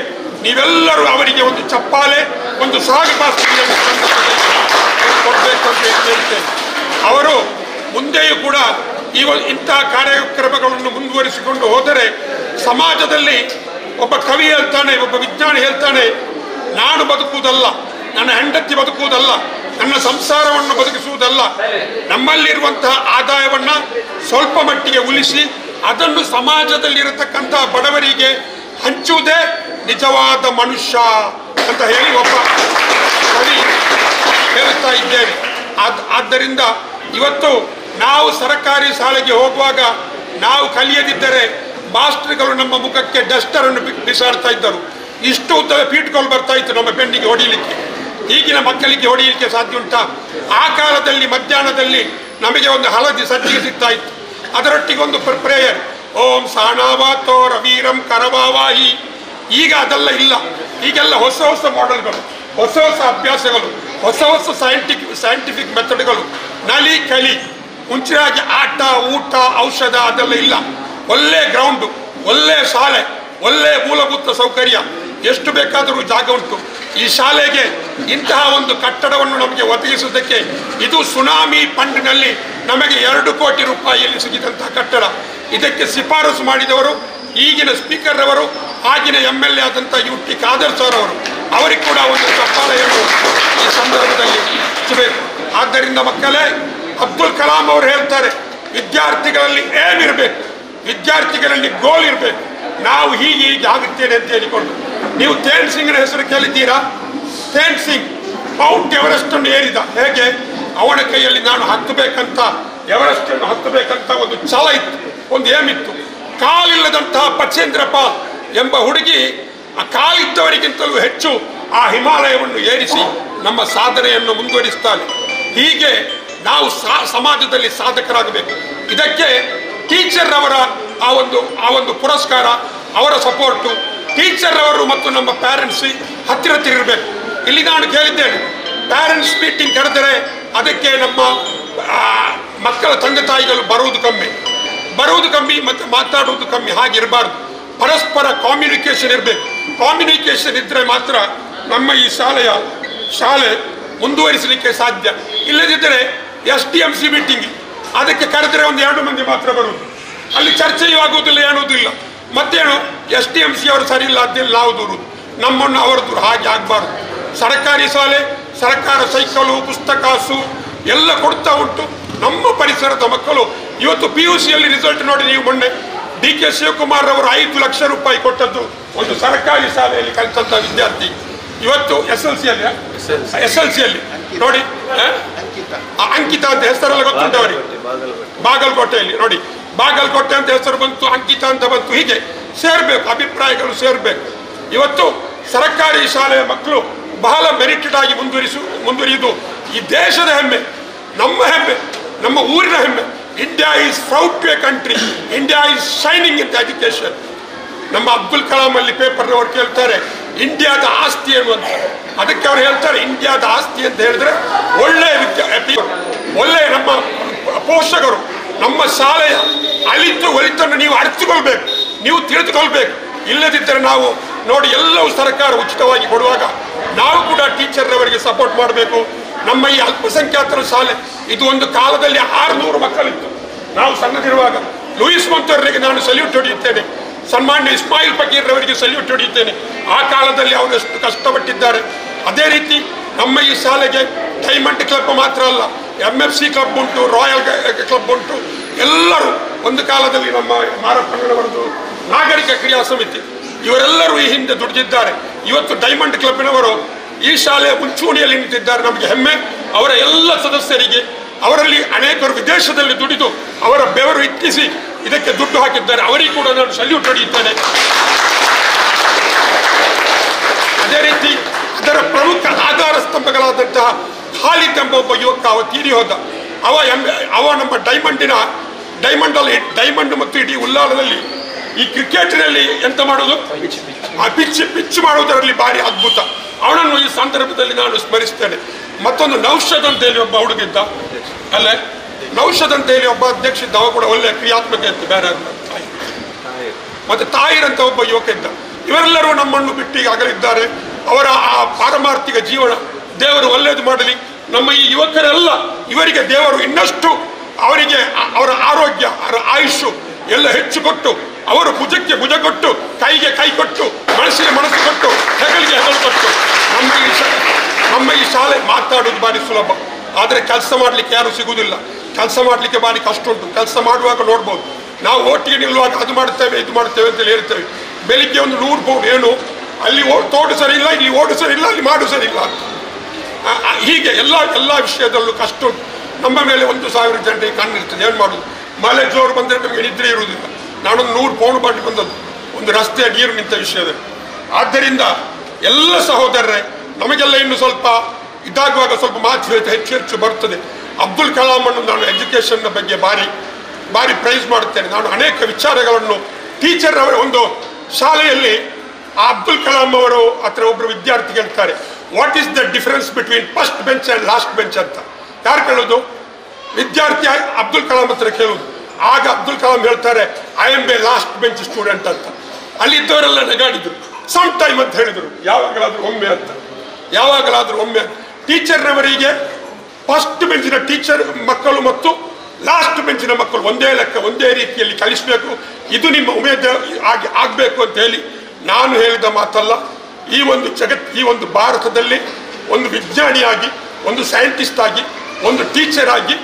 ನೀವೆಲ್ಲರೂ ಅವರಿಗೆ ಒಂದು ಚಪ್ಪಾಳೆ, ಒಂದು ಸಾಗುಪಾಸ್ತಿಯನ್ನು ಕೊಡಬೇಕು ಅಂತ ಹೇಳ್ತೇನೆ. ಅವರು ಮುಂದೆಯೂ ಕೂಡ ಇಂತಹ ಕಾರ್ಯಕ್ರಮಗಳನ್ನು ಮುಂದುವರಿಸಿಕೊಂಡು ಹೋದರೆ ಸಮಾಜದಲ್ಲಿ ಒಬ್ಬ ಕವಿ ಹೇಳ್ತಾನೆ, ಒಬ್ಬ ವಿಜ್ಞಾನಿ ಹೇಳ್ತಾನೆ, ನಾನು ಬದುಕುವುದಲ್ಲ, ನನ್ನ ಹೆಂಡತಿ ಬದುಕುವುದಲ್ಲ, ನನ್ನ ಸಂಸಾರವನ್ನು ಬದುಕಿಸುವುದಲ್ಲ, ನಮ್ಮಲ್ಲಿರುವಂತಹ ಆದಾಯವನ್ನು ಸ್ವಲ್ಪ ಮಟ್ಟಿಗೆ ಉಳಿಸಿ ಅದನ್ನು ಸಮಾಜದಲ್ಲಿರತಕ್ಕಂಥ ಬಡವರಿಗೆ ಹಂಚುವುದೇ ನಿಜವಾದ ಮನುಷ್ಯ ಅಂತ ಹೇಳಿ ಒಬ್ಬ ಕವಿ ಹೇಳುತ್ತಾ ಇದ್ದೇನೆ. ಆದ್ದರಿಂದ ಇವತ್ತು ನಾವು ಸರ್ಕಾರಿ ಶಾಲೆಗೆ ಹೋಗುವಾಗ ನಾವು ಕಲಿಯದಿದ್ದರೆ ಮಾಸ್ಟರ್ಗಳು ನಮ್ಮ ಮುಖಕ್ಕೆ ಡಸ್ಟರನ್ನು ಬಿಸಾಡ್ತಾ ಇದ್ದರು. ಇಷ್ಟು ಉದ್ದದ ಪೀಠಗಳು ಬರ್ತಾ ಇತ್ತು ನಮ್ಮ ಬೆನ್ನಿಗೆ ಹೊಡಿಲಿಕ್ಕೆ. ಈಗಿನ ಮಕ್ಕಳಿಗೆ ಹೊಡೆಯಲಿಕ್ಕೆ ಸಾಧ್ಯ ಉಂಟಾ? ಆ ಕಾಲದಲ್ಲಿ ಮಧ್ಯಾಹ್ನದಲ್ಲಿ ನಮಗೆ ಒಂದು ಹಳದಿ ಸಜ್ಜಿಗೆ ಸಿಗ್ತಾ ಇತ್ತು, ಅದರೊಟ್ಟಿಗೆ ಒಂದು ಪ್ರೇಯರ್, ಓಂ ಸಾಣಾವಾತೋ ರವೀರಂ ಕರವಾವಾಹಿ. ಈಗ ಅದೆಲ್ಲ ಇಲ್ಲ. ಈಗೆಲ್ಲ ಹೊಸ ಹೊಸ ಮಾಡೆಲ್ಗಳು, ಹೊಸ ಹೊಸ ಅಭ್ಯಾಸಗಳು, ಹೊಸ ಹೊಸ ಸೈಂಟಿಫಿಕ್ ಮೆಥಡ್ಗಳು, ನಲಿ ಕಲಿ. ಮುಂಚಿನಾಗಿ ಆಟ, ಊಟ, ಔಷಧ ಅದೆಲ್ಲ ಇಲ್ಲ. ಒಳ್ಳೆ ಗ್ರೌಂಡು, ಒಳ್ಳೆ ಶಾಲೆ, ಒಳ್ಳೆ ಮೂಲಭೂತ ಸೌಕರ್ಯ, ಎಷ್ಟು ಬೇಕಾದರೂ ಜಾಗ ಉಂಟು. ಈ ಶಾಲೆಗೆ ಇಂತಹ ಒಂದು ಕಟ್ಟಡವನ್ನು ನಮಗೆ ಒದಗಿಸುವುದಕ್ಕೆ ಇದು ಸುನಾಮಿ ಫಂಡ್ನಲ್ಲಿ ನಮಗೆ 2 ಕೋಟಿ ರೂಪಾಯಿಯಲ್ಲಿ ಸಿಗಿದಂತಹ ಕಟ್ಟಡ. ಇದಕ್ಕೆ ಶಿಫಾರಸು ಮಾಡಿದವರು ಈಗಿನ ಸ್ಪೀಕರ್ ಅವರು, ಆಗಿನ MLA ಆದಂಥ UT ಖಾದರ್ ಸರ್ ಅವರು. ಅವರಿಗೆ ಕೂಡ ಒಂದು ಚಪ್ಪಾಳೆಯನ್ನು ಈ ಸಂದರ್ಭದಲ್ಲಿ ಹಚ್ಚಬೇಕು. ಆದ್ದರಿಂದ ಮಕ್ಕಳೇ, ಅಬ್ದುಲ್ ಕಲಾಂ ಅವರು ಹೇಳ್ತಾರೆ, ವಿದ್ಯಾರ್ಥಿಗಳಲ್ಲಿ ಏಮ್ ಇರಬೇಕು, ವಿದ್ಯಾರ್ಥಿಗಳಲ್ಲಿ ಗೋಲ್ ಇರಬೇಕು. ನಾವು ಹೀಗೆ ಆಗುತ್ತೇನೆ ಅಂತ ಹೇಳಿಕೊಂಡು, ನೀವು ತೇನ್ ಸಿಂಗ್ನ ಹೆಸರು ಕೇಳಿದ್ದೀರಾ? ತೇನ್ ಸಿಂಗ್ ಮೌಂಟ್ ಎವರೆಸ್ಟ್ ಅನ್ನು ಏರಿದ. ಹೇಗೆ? ಅವನ ಕೈಯಲ್ಲಿ ನಾನು ಹತ್ತಬೇಕಂತ, ಎವರೆಸ್ಟ್ ಅನ್ನು ಹತ್ತಬೇಕಂತ ಒಂದು ಛಲ ಇತ್ತು, ಒಂದು ಏಮಿತ್ತು. ಕಾಲಿಲ್ಲದಂತಹ ಪಚೇಂದ್ರ ಪಾಲ್ ಎಂಬ ಹುಡುಗಿ ಆ ಕಾಲಿದ್ದವರಿಗಿಂತಲೂ ಹೆಚ್ಚು ಆ ಹಿಮಾಲಯವನ್ನು ಏರಿಸಿ ನಮ್ಮ ಸಾಧನೆಯನ್ನು ಮುಂದುವರಿಸ್ತಾಳೆ. ಹೀಗೆ ನಾವು ಸಮಾಜದಲ್ಲಿ ಸಾಧಕರಾಗಬೇಕು. ಇದಕ್ಕೆ ಟೀಚರ್ ಅವರ ಆ ಒಂದು ಪುರಸ್ಕಾರ, ಅವರ ಸಪೋರ್ಟು, ಟೀಚರ್ ಅವರು ಮತ್ತು ನಮ್ಮ ಪ್ಯಾರೆಂಟ್ಸ್ ಹತ್ತಿರ ಇರಬೇಕು. ಇಲ್ಲಿ ನಾನು ಕೇಳಿದ್ದೇನೆ, ಪ್ಯಾರೆಂಟ್ಸ್ ಮೀಟಿಂಗ್ ಕರೆದರೆ ಅದಕ್ಕೆ ನಮ್ಮ ಮಕ್ಕಳ ತಂದೆ ತಾಯಿಗಳು ಬರುವುದು ಕಮ್ಮಿ ಮತ್ತು ಮಾತಾಡುವುದು ಕಮ್ಮಿ. ಹಾಗಿರಬಾರ್ದು. ಪರಸ್ಪರ ಕಾಮ್ಯುನಿಕೇಶನ್ ಇರಬೇಕು. ಕಾಮ್ಯುನಿಕೇಶನ್ ಇದ್ದರೆ ಮಾತ್ರ ನಮ್ಮ ಈ ಶಾಲೆ ಮುಂದುವರಿಸಲಿಕ್ಕೆ ಸಾಧ್ಯ. ಇಲ್ಲದಿದ್ದರೆ SDMC ಮೀಟಿಂಗ್ ಅದಕ್ಕೆ ಕರೆದರೆ ಒಂದು 2 ಮಂದಿ ಮಾತ್ರ ಬರುವುದು, ಅಲ್ಲಿ ಚರ್ಚೆಯೂ ಆಗುವುದಿಲ್ಲ, ಏನೂದಿಲ್ಲ. ಮತ್ತೇನು, SDMC ಅವರು ಸರಿ ಇಲ್ಲ ಅದಿಲ್ಲ, ನಾವು ದೂರುದು, ನಮ್ಮನ್ನು ಅವರು ದೂರ. ಹಾಗೆ ಆಗಬಾರ್ದು. ಸರ್ಕಾರಿ ಶಾಲೆ, ಸರ್ಕಾರ ಸೈಕಲು, ಪುಸ್ತಕಾಸು ಎಲ್ಲ ಕೊಡ್ತಾ ಉಂಟು. ನಮ್ಮ ಪರಿಸರದ ಮಕ್ಕಳು ಇವತ್ತು PUCಯಲ್ಲಿ ರಿಸಲ್ಟ್ ನೋಡಿ. ನೀವು ಮೊನ್ನೆ DK ಶಿವಕುಮಾರ್ ಅವರು 5 ಲಕ್ಷ ರೂಪಾಯಿ ಕೊಟ್ಟದ್ದು ಒಂದು ಸರ್ಕಾರಿ ಶಾಲೆಯಲ್ಲಿ ಕಲಿತಂಥ ವಿದ್ಯಾರ್ಥಿ ಇವತ್ತು SLCಯಲ್ಲಿ ನೋಡಿ, ಅಂಕಿತ ಅಂತ ಹೆಸರೆಲ್ಲ ಗೊತ್ತುಂಟು ಅವರಿಗೆ. ಬಾಗಲಕೋಟೆಯಲ್ಲಿ ನೋಡಿ, ಬಾಗಲಕೋಟೆ ಅಂತ ಹೆಸರು ಬಂತು, ಅಂಕಿತ ಅಂತ ಬಂತು. ಹೀಗೆ ಸೇರ್ಬೇಕು, ಅಭಿಪ್ರಾಯಗಳು ಸೇರ್ಬೇಕು. ಇವತ್ತು ಸರ್ಕಾರಿ ಶಾಲೆಯ ಮಕ್ಕಳು ಬಹಳ ಮೆರಿಟೆಡ್ ಆಗಿ ಮುಂದುವರಿಯುವುದು ಈ ದೇಶದ ಹೆಮ್ಮೆ, ನಮ್ಮ ಹೆಮ್ಮೆ, ನಮ್ಮ ಊರಿನ ಹೆಮ್ಮೆ. India is proud to a country, India is shining in the education. ನಮ್ಮ ಅಬ್ದುಲ್ ಕಲಾಂ ಅಲ್ಲಿ ಪೇಪರ್ನವರು ಕೇಳ್ತಾರೆ ಇಂಡಿಯಾದ ಆಸ್ತಿ ಏನು ಅಂತ. ಅದಕ್ಕೆ ಅವ್ರು ಹೇಳ್ತಾರೆ, ಇಂಡಿಯಾದ ಆಸ್ತಿ ಅಂತ ಹೇಳಿದ್ರೆ ಒಳ್ಳೆಯ ನಮ್ಮ ಪೋಷಕರು, ನಮ್ಮ ಶಾಲೆಯ ಒಳಿತನ್ನು ನೀವು ಅರಿತುಕೊಳ್ಬೇಕು, ನೀವು ತಿಳಿದುಕೊಳ್ಬೇಕು. ಇಲ್ಲದಿದ್ದರೆ ನಾವು ನೋಡಿ, ಎಲ್ಲವೂ ಸರ್ಕಾರ ಉಚಿತವಾಗಿ ಕೊಡುವಾಗ ನಾವು ಕೂಡ ಟೀಚರ್ನವರಿಗೆ ಸಪೋರ್ಟ್ ಮಾಡಬೇಕು. ನಮ್ಮ ಈ ಅಲ್ಪಸಂಖ್ಯಾತರ ಶಾಲೆ ಇದು ಒಂದು ಕಾಲದಲ್ಲಿ 600 ಮಕ್ಕಳಿತ್ತು. ನಾವು ಸಣ್ಣದಿರುವಾಗ ಲೂಯಿಸ್ ಮಂತೂರರಿಗೆ ನಾನು ಸಲ್ಯೂಟ್ ಹೊಡೆಯುತ್ತೇನೆ, ಸನ್ಮಾನ್ಯ ಇಸ್ಮಾಯಿಲ್ ಫಕೀರ್ರವರಿಗೆ ಸಲ್ಯೂಟ್ ಹೊಡೆಯುತ್ತೇನೆ. ಆ ಕಾಲದಲ್ಲಿ ಅವರು ಎಷ್ಟು ಕಷ್ಟಪಟ್ಟಿದ್ದಾರೆ. ಅದೇ ರೀತಿ ನಮ್ಮ ಈ ಶಾಲೆಗೆ ಡೈಮಂಡ್ ಕ್ಲಬ್ ಮಾತ್ರ ಅಲ್ಲ, MFC ಕ್ಲಬ್ ಉಂಟು, ರಾಯಲ್ ಕ್ಲಬ್ ಉಂಟು. ಎಲ್ಲರೂ ಒಂದು ಕಾಲದಲ್ಲಿ ನಮ್ಮ ಮಾರಪ್ಪನವರದು ನಾಗರಿಕ ಕ್ರಿಯಾ ಸಮಿತಿ, ಇವರೆಲ್ಲರೂ ಈ ಹಿಂದೆ ದುಡಿದಿದ್ದಾರೆ. ಇವತ್ತು ಡೈಮಂಡ್ ಕ್ಲಬ್ನವರು ಈ ಶಾಲೆಯ ಮುಂಚೂಣಿಯಲ್ಲಿ ನಿಂತಿದ್ದಾರೆ. ನಮಗೆ ಹೆಮ್ಮೆ. ಅವರ ಎಲ್ಲ ಸದಸ್ಯರಿಗೆ, ಅವರಲ್ಲಿ ಅನೇಕರು ವಿದೇಶದಲ್ಲಿ ದುಡಿದು ಅವರ ಬೆವರು ಇಟ್ಟಿಸಿ ಇದಕ್ಕೆ ದುಡ್ಡು ಹಾಕಿದ್ದಾರೆ. ಅವರಿಗೆ ಕೂಡ ನಾನು ಸಲ್ಯೂಟ್ ಹೊಡೆಯುತ್ತೇನೆ. ಅದೇ ರೀತಿ ಅದರ ಪ್ರಮುಖ ಆಧಾರ ಸ್ತಂಭಗಳಾದಂತಹ ಖಾಲಿದ್ ಎಂಬ ಒಬ್ಬ ಯುವಕ ಅವ ತೀರಿ ಹೋದ. ಅವ ನಮ್ಮ ಡೈಮಂಡ್ ಮತ್ತು ಇಡೀ ಉಲ್ಲಾಳದಲ್ಲಿ ಈ ಕ್ರಿಕೆಟ್ನಲ್ಲಿ ಎಂತ ಮಾಡೋದು, ಆ ಪಿಚ್ ಮಾಡುವುದರಲ್ಲಿ ಭಾರಿ ಅದ್ಭುತ. ಅವನನ್ನು ಈ ಸಂದರ್ಭದಲ್ಲಿ ನಾನು ಸ್ಮರಿಸ್ತೇನೆ. ಮತ್ತೊಂದು ನೌಷದ್ ಅಂತ ಹೇಳಿ ಒಬ್ಬ ಹುಡುಗಿದ್ದ, ಅಲ್ಲೇ ನೌಷದ್ ಅಂತ ಹೇಳಿ ಒಬ್ಬ ಅಧ್ಯಕ್ಷ ಇದ್ದ. ಅವ ಕೂಡ ಒಳ್ಳೆಯ ಕ್ರಿಯಾತ್ಮಕ ಇತ್ತು. ಬೇರೆ ಮತ್ತೆ ತಾಯಿರ್ ಅಂತ ಒಬ್ಬ ಯುವಕ ಇದ್ದ. ಇವರೆಲ್ಲರೂ ನಮ್ಮನ್ನು ಬಿಟ್ಟು ಈಗ ಅಗಲಿದ್ದಾರೆ. ಅವರ ಆ ಪಾರಮಾರ್ಥಿಕ ಜೀವನ ದೇವರು ಒಳ್ಳೆಯದು ಮಾಡಲಿ. ನಮ್ಮ ಈ ಯುವಕರೆಲ್ಲ ಇವರಿಗೆ ದೇವರು ಇನ್ನಷ್ಟು ಅವರಿಗೆ ಅವರ ಆರೋಗ್ಯ, ಅವರ ಆಯುಷು ಎಲ್ಲ ಹೆಚ್ಚು ಕೊಟ್ಟು, ಅವರು ಭುಜಕ್ಕೆ ಭುಜ ಕೊಟ್ಟು, ಕೈಗೆ ಕೈ ಕೊಟ್ಟು, ಮನಸ್ಸಿಗೆ ಮನಸ್ಸು ಕೊಟ್ಟು, ಹೆಗಲಿಗೆ ಹೆಗಲು ಕೊಟ್ಟು. ನಮ್ಮ ಈ ಶಾಲೆ ಮಾತಾಡೋದು ಭಾರಿ ಸುಲಭ, ಆದರೆ ಕೆಲಸ ಮಾಡಲಿಕ್ಕೆ ಯಾರು ಸಿಗುವುದಿಲ್ಲ. ಕೆಲಸ ಮಾಡಲಿಕ್ಕೆ ಭಾರಿ ಕಷ್ಟ ಉಂಟು. ಕೆಲಸ ಮಾಡುವಾಗ ನೋಡ್ಬೋದು, ನಾವು ಒಟ್ಟಿಗೆ ನಿಲ್ಲುವಾಗ ಅದು ಮಾಡ್ತೇವೆ ಇದು ಮಾಡ್ತೇವೆ ಅಂತೇಳಿ ಹೇಳ್ತೇವೆ. ಬೆಳಿಗ್ಗೆ ಒಂದು 100 ಪೌಂಡ್ ಏನು, ಅಲ್ಲಿ ತೋಟು ಸರಿ ಇಲ್ಲ, ಇಲ್ಲಿ ಓಡು ಸರಿ ಇಲ್ಲ, ಅಲ್ಲಿ ಮಾಡು ಸರಿ ಇಲ್ಲ ಅಂತ. ಹೀಗೆ ಎಲ್ಲ ವಿಷಯದಲ್ಲೂ ಕಷ್ಟ ಉಂಟು. ನಮ್ಮ ಮೇಲೆ 1,000 ಜನರಿಗೆ ಕಣ್ಣಿರ್ತದೆ. ಏನು ಮಾಡೋದು? ಮಳೆ ಜೋರು ಬಂದರೆ ನಮಗೆ ನಿದ್ರೆ ಇರುವುದಿಲ್ಲ. ನಾನೊಂದು 100 ಪೌಂಡ್ ಮಾಡಿ ಬಂದದ್ದು ಒಂದು ರಸ್ತೆಯ ನೀರು ನಿಂತ ವಿಷಯದಲ್ಲಿ. ಆದ್ದರಿಂದ ಎಲ್ಲ ಸಹೋದರರೇ, ನಮಗೆಲ್ಲ ಇನ್ನು ಸ್ವಲ್ಪ ಇದಾಗುವಾಗ ಸ್ವಲ್ಪ ಮಾತು ಹೆಚ್ಚು ಬರ್ತದೆ. ಅಬ್ದುಲ್ ಕಲಾಮನ್ನು ನಾನು ಎಜುಕೇಷನ್ನ ಬಗ್ಗೆ ಭಾರಿ ಪ್ರೈಸ್ ಮಾಡುತ್ತೇನೆ. ನಾನು ಅನೇಕ ವಿಚಾರಗಳನ್ನು ಟೀಚರ್ ಅವರ ಒಂದು ಶಾಲೆಯಲ್ಲಿ ಆ ಅಬ್ದುಲ್ ಕಲಾಂ ಅವರು ಹತ್ರ ಒಬ್ಬರು ವಿದ್ಯಾರ್ಥಿ ಹೇಳ್ತಾರೆ, what is the difference between first bench and last bench ಅಂತ. ಯಾರು ಕೇಳೋದು? ವಿದ್ಯಾರ್ಥಿ ಅಬ್ದುಲ್ ಕಲಾಂ ಹತ್ರ ಕೇಳುವುದು. ಆಗ ಅಬ್ದುಲ್ ಕಲಾಂ ಹೇಳ್ತಾರೆ, I am A last bench student ಅಂತ. ಅಲ್ಲಿದ್ದವರೆಲ್ಲ ನೆಗಾಡಿದ್ರು. ಸಮ್ ಟೈಮ್ ಅಂತ ಹೇಳಿದರು, ಯಾವಾಗಲಾದ್ರೂ ಒಮ್ಮೆ ಅಂತ. ಯಾವಾಗಲಾದ್ರೂ ಒಮ್ಮೆ. ಟೀಚರ್ನವರಿಗೆ ಫಸ್ಟ್ ಬೆಂಚಿನ ಟೀಚರ್ ಮಕ್ಕಳು ಮತ್ತು ಲಾಸ್ಟ್ ಬೆಂಚಿನ ಮಕ್ಕಳು ಒಂದೇ ಲೆಕ್ಕ ಒಂದೇ ರೀತಿಯಲ್ಲಿ ಕಲಿಸಬೇಕು, ಇದು ನಿಮ್ಮ ಉಮೇದು ಆಗಬೇಕು ಅಂತ ಹೇಳಿ ನಾನು ಹೇಳಿದ ಮಾತಲ್ಲ. ಈ ಒಂದು ಭಾರತದಲ್ಲಿ ಒಂದು ವಿಜ್ಞಾನಿಯಾಗಿ, ಒಂದು ಸೈಂಟಿಸ್ಟ್ ಆಗಿ, ಒಂದು ಟೀಚರ್ ಆಗಿ,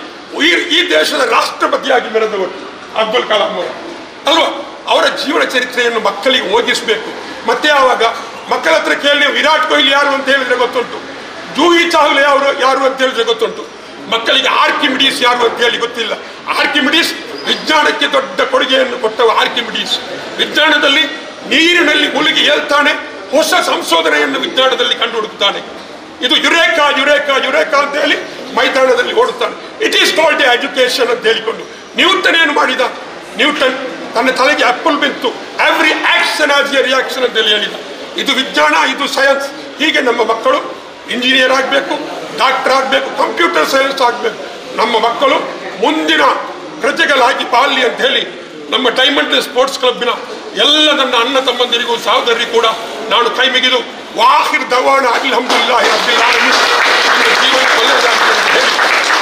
ಈ ದೇಶದ ರಾಷ್ಟ್ರಪತಿಯಾಗಿ ಮೆರೆದವರು ಅಬ್ದುಲ್ ಕಲಾಂ ಅವರು ಅಲ್ವಾ. ಅವರ ಜೀವನ ಚರಿತ್ರೆಯನ್ನು ಮಕ್ಕಳಿಗೆ ಓದಿಸಬೇಕು. ಮತ್ತೆ ಆವಾಗ ಮಕ್ಕಳ ಹತ್ರ ಕೇಳಿ ವಿರಾಟ್ ಕೊಹ್ಲಿ ಯಾರು ಅಂತ ಹೇಳಿದ್ರೆ ಗೊತ್ತುಂಟು, ಜೂಹಿ ಚಾವ್ಲಾ ಯಾರು ಅಂತ ಹೇಳಿದ್ರೆ ಗೊತ್ತುಂಟು. ಮಕ್ಕಳಿಗೆ ಆರ್ಕಿಮಿಡೀಸ್ ಯಾರು ಅಂತ ಹೇಳಿ ಗೊತ್ತಿಲ್ಲ. ಆರ್ಕಿಮಿಡೀಸ್ ವಿಜ್ಞಾನಕ್ಕೆ ದೊಡ್ಡ ಕೊಡುಗೆಯನ್ನು ಕೊಟ್ಟವ. ಆರ್ಕಿಮಿಡೀಸ್ ವಿಜ್ಞಾನದಲ್ಲಿ ನೀರಿನಲ್ಲಿ ಮುಳುಗಿ ಹೇಳ್ತಾನೆ, ಹೊಸ ಸಂಶೋಧನೆಯನ್ನು ವಿಜ್ಞಾನದಲ್ಲಿ ಕಂಡು ಹುಡುಕ್ತಾನೆ. ಇದು ಯುರೇಕಾ ಯುರೇಕಾ ಯುರೇಕಾ ಅಂತ ಹೇಳಿ ಮೈದಾನದಲ್ಲಿ ಓಡುತ್ತಾನೆ. ಇಟ್ ಈಸ್ ಕಾಲ್ಡ್ ಎಜುಕೇಶನ್ ಅಂತ ಹೇಳಿಕೊಂಡು. ನ್ಯೂಟನ್ ಏನು ಮಾಡಿದ? ನ್ಯೂಟನ್ ತನ್ನ ತಲೆಗೆ ಆಪಲ್ ಬಿತ್ತು, every action as A reaction ಅಂತ ಹೇಳಿದ. ಇದು ವಿಜ್ಞಾನ, ಇದು ಸೈನ್ಸ್. ಹೀಗೆ ನಮ್ಮ ಮಕ್ಕಳು ಇಂಜಿನಿಯರ್ ಆಗಬೇಕು, ಡಾಕ್ಟರ್ ಆಗಬೇಕು, ಕಂಪ್ಯೂಟರ್ ಸೈನ್ಸ್ ಆಗಬೇಕು. ನಮ್ಮ ಮಕ್ಕಳು ಮುಂದಿನ ಪ್ರಜೆಗಳಾಗಿ ಬಾಳ್ಲಿ ಅಂತ ಹೇಳಿ ನಮ್ಮ ಡೈಮಂಡ್ ಸ್ಪೋರ್ಟ್ಸ್ ಕ್ಲಬ್ಬಿನ ಎಲ್ಲ ನನ್ನ ಅಣ್ಣ ತಮ್ಮಂದಿರಿಗೂ ಸಹೋದರಿಗೂ ಕೂಡ ನಾನು ಕೈ ಮುಗಿದು ವಾಹಿರ್ ದವಾನ ಅಲ್ಹಮ್ದುಲಿಲ್ಲಾಹಿ ರಬ್ಬಿಲ್ ಆಲಮೀನ್, ನಿಮ್ಮ ಜೀವನ ಒಳ್ಳೆಯದಾಗಲಿ ಅಂತ ಹೇಳಿ